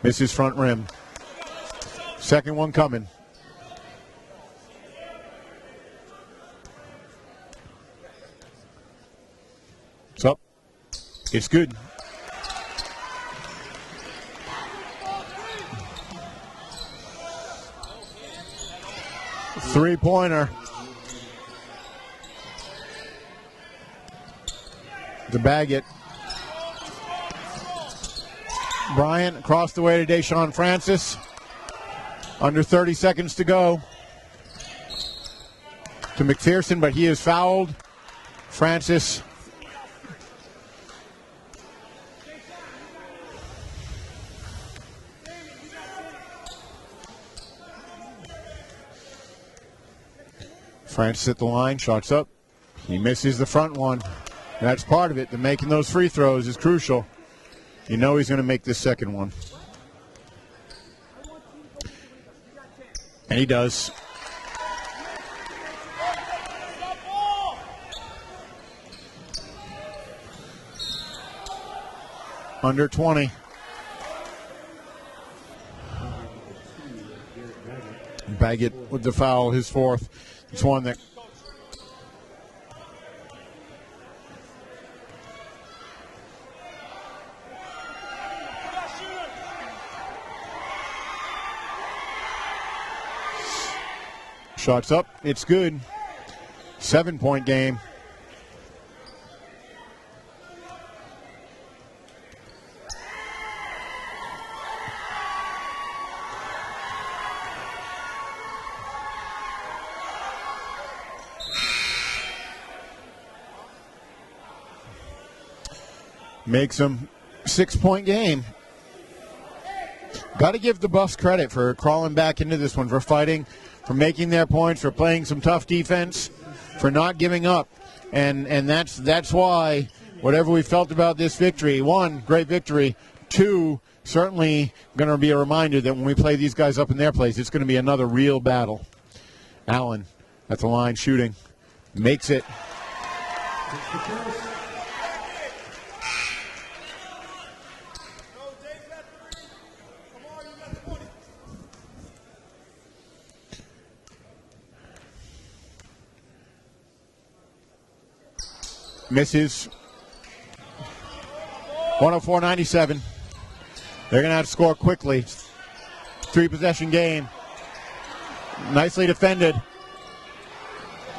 Speaker 1: Misses front rim. Second one coming. It's up. It's good. Three-pointer. To bag it. Bryant across the way to Deshaun Francis. Under 30 seconds to go. To Mcpherson, but he is fouled. Francis. Francis at the line, shots up. He misses the front one. That's part of it. The making those free throws is crucial. You know he's going to make this second one. And he does. Under 20. Baggett with the foul, his fourth. It's one that shots up. It's good. 7-point game. Makes them 6-point game. Got to give the Buffs credit for crawling back into this one, for fighting, for making their points, for playing some tough defense, for not giving up. And that's why, whatever we felt about this victory, one, great victory, two, certainly going to be a reminder that when we play these guys up in their place, it's going to be another real battle. Allen at the line shooting. Makes it. Misses. 104-97. They're going to have to score quickly. 3-possession game. Nicely defended.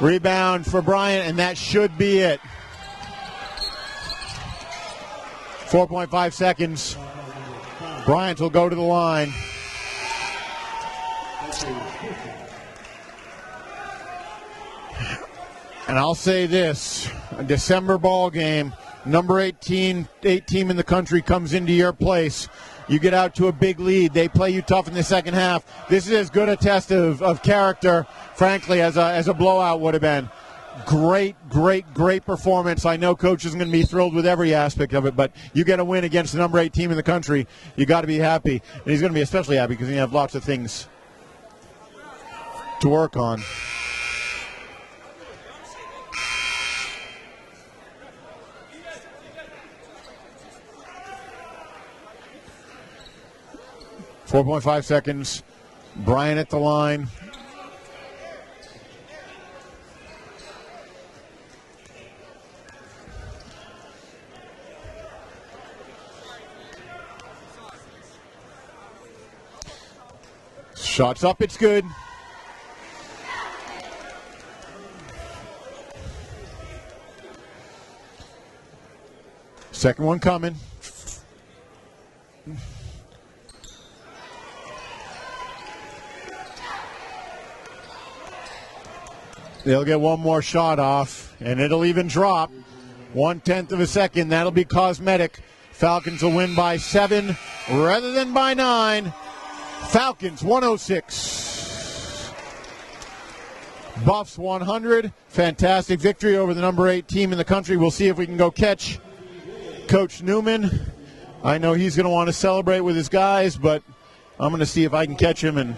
Speaker 1: Rebound for Bryant, and that should be it. 4.5 seconds. Bryant will go to the line. And I'll say this, a December ball game, number 8 team in the country comes into your place. You get out to a big lead. They play you tough in the second half. This is as good a test of character, frankly, as a blowout would have been. Great performance. I know Coach isn't going to be thrilled with every aspect of it, but you get a win against the number 8 team in the country, you got to be happy. And he's going to be especially happy because you have lots of things to work on. .5 seconds. Bryant at the line. Shots up, it's good. Second one coming. They'll get one more shot off, and it'll even drop. 1/10 of a second. That'll be cosmetic. Falcons will win by 7 rather than by 9. Falcons 106. Buffs 100. Fantastic victory over the number 8 team in the country. We'll see if we can go catch Coach Newman. I know he's going to want to celebrate with his guys, but I'm going to see if I can catch him and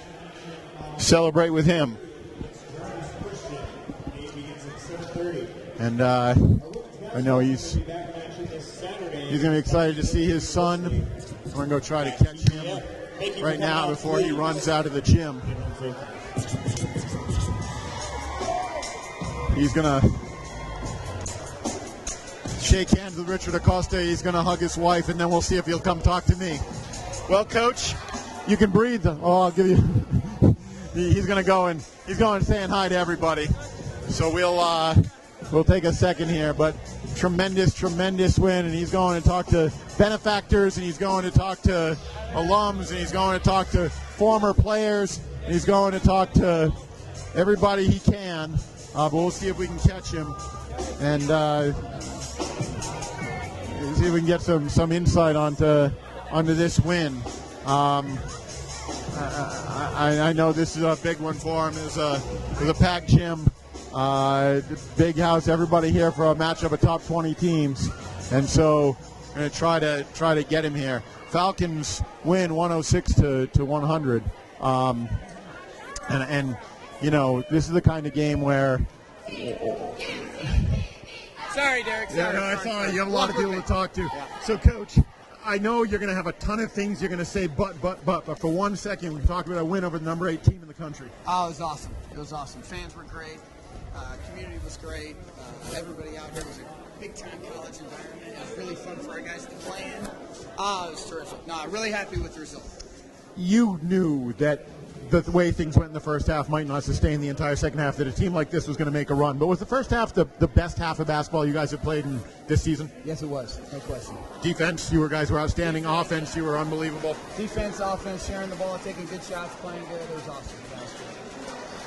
Speaker 1: celebrate with him. And I know he's going to be excited to see his son. We're going to go try to catch him right now before he runs out of the gym. He's going to shake hands with Richard Acosta. He's going to hug his wife, and then we'll see if he'll come talk to me. Well, Coach, you can breathe. Oh, I'll give you. He's going to go and saying hi to everybody. So we'll take a second here, but tremendous win, and he's going to talk to benefactors, and he's going to talk to alums, and he's going to talk to former players, and he's going to talk to everybody he can. But we'll see if we can catch him, and see if we can get some insight onto this win. I know this is a big one for him. It was a packed gym. Big house, everybody here for a matchup of top 20 teams, and so we're going to try to get him here. Falcons win 106 to 100, and you know, this is the kind of game where.
Speaker 4: Sorry, Derek. Sorry.
Speaker 1: No, it's all right. You have a lot of people to talk to. Yeah. So, Coach, I know you're going to have a ton of things you're going to say, but for 1 second, we can talk about a win over the number 8 team in the country.
Speaker 4: Oh, it was awesome. It was awesome. Fans were great. Community was great. Everybody out here was a big-time college environment. It was really fun for our guys to play in. It was terrific. No, I'm really happy with the result.
Speaker 1: You knew that the way things went in the first half might not sustain the entire second half, that a team like this was going to make a run. But was the first half the best half of basketball you guys have played in this season?
Speaker 4: Yes, it was. No question.
Speaker 1: Defense, you guys were outstanding. Offense, you were unbelievable.
Speaker 4: Defense, offense, sharing the ball, taking good shots, playing good. It was awesome.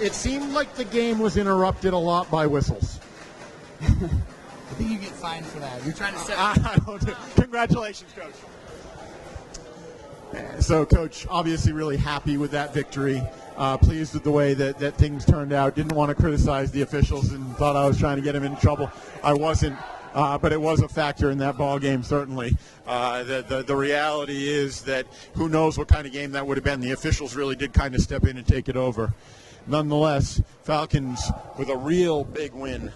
Speaker 1: It seemed like the game was interrupted a lot by whistles.
Speaker 4: I think you get fined for that. You're trying to set.
Speaker 1: Congratulations, Coach. So, Coach, obviously really happy with that victory. Pleased with the way that things turned out. Didn't want to criticize the officials and thought I was trying to get him in trouble. I wasn't, but it was a factor in that ball game, certainly. The reality is that who knows what kind of game that would have been. The officials really did kind of step in and take it over. Nonetheless, Falcons with a real big win.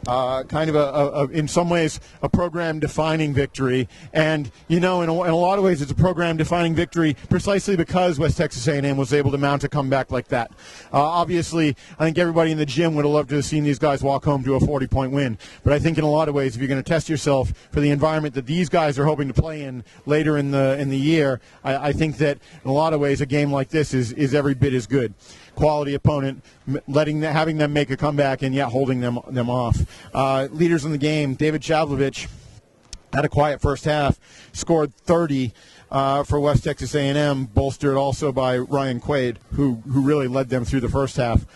Speaker 1: Kind of in some ways, a program-defining victory. And, you know, in a lot of ways, it's a program-defining victory precisely because West Texas A&M was able to mount a comeback like that. Obviously, I think everybody in the gym would have loved to have seen these guys walk home to a 40-point win. But I think in a lot of ways, if you're going to test yourself for the environment that these guys are hoping to play in later in the year, I think that in a lot of ways, a game like this is every bit as good. Quality opponent, having them make a comeback and yet holding them off. Leaders in the game, David Chavlovich had a quiet first half, scored 30 for West Texas A&M, bolstered also by Ryan Quaid, who really led them through the first half.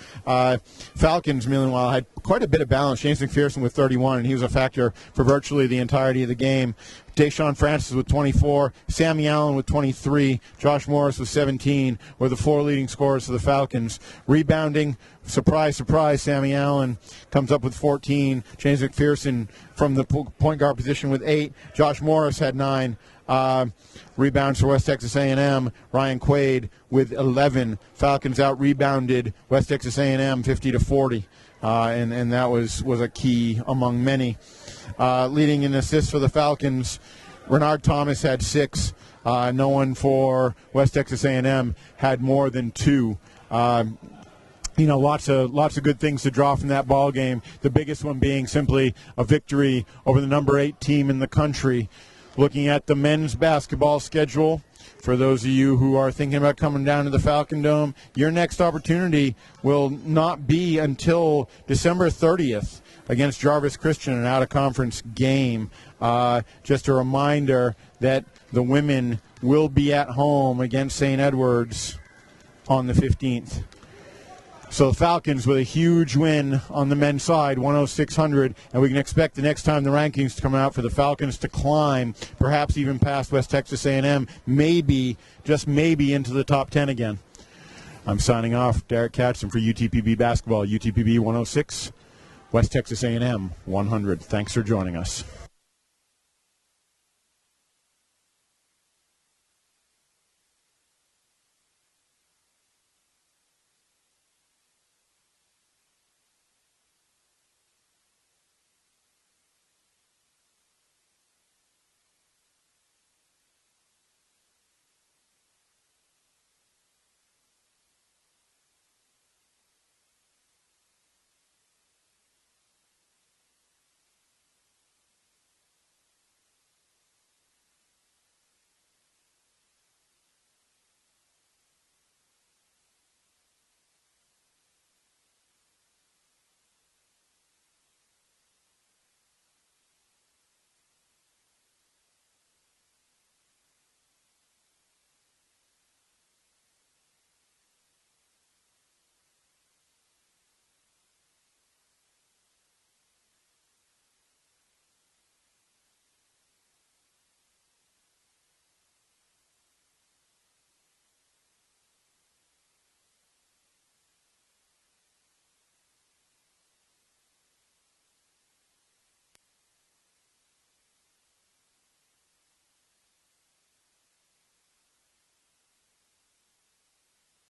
Speaker 1: Falcons, meanwhile, had quite a bit of balance. James Mcpherson with 31, and he was a factor for virtually the entirety of the game. Deshaun Francis with 24, Sammy Allen with 23, Josh Morris with 17 were the 4 leading scorers for the Falcons. Rebounding, surprise, surprise, Sammy Allen comes up with 14. James Mcpherson from the point guard position with 8. Josh Morris had 9. Rebounds for West Texas A&M, Ryan Quaid with 11. Falcons out-rebounded West Texas A&M 50-40, and that was a key among many. Leading in assists for the Falcons, Renard Thomas had 6. No one for West Texas A&M had more than 2. You know, lots of good things to draw from that ball game. The biggest one being simply a victory over the number 8 team in the country. Looking at the men's basketball schedule, for those of you who are thinking about coming down to the Falcon Dome, your next opportunity will not be until December 30th against Jarvis Christian, an out-of-conference game. Just a reminder that the women will be at home against St. Edwards on the 15th. So the Falcons with a huge win on the men's side, 106-100, and we can expect the next time the rankings to come out for the Falcons to climb, perhaps even past West Texas A&M, maybe, just maybe, into the top 10 again. I'm signing off. Derek Katzen for UTPB basketball. UTPB 106, West Texas A&M 100. Thanks for joining us.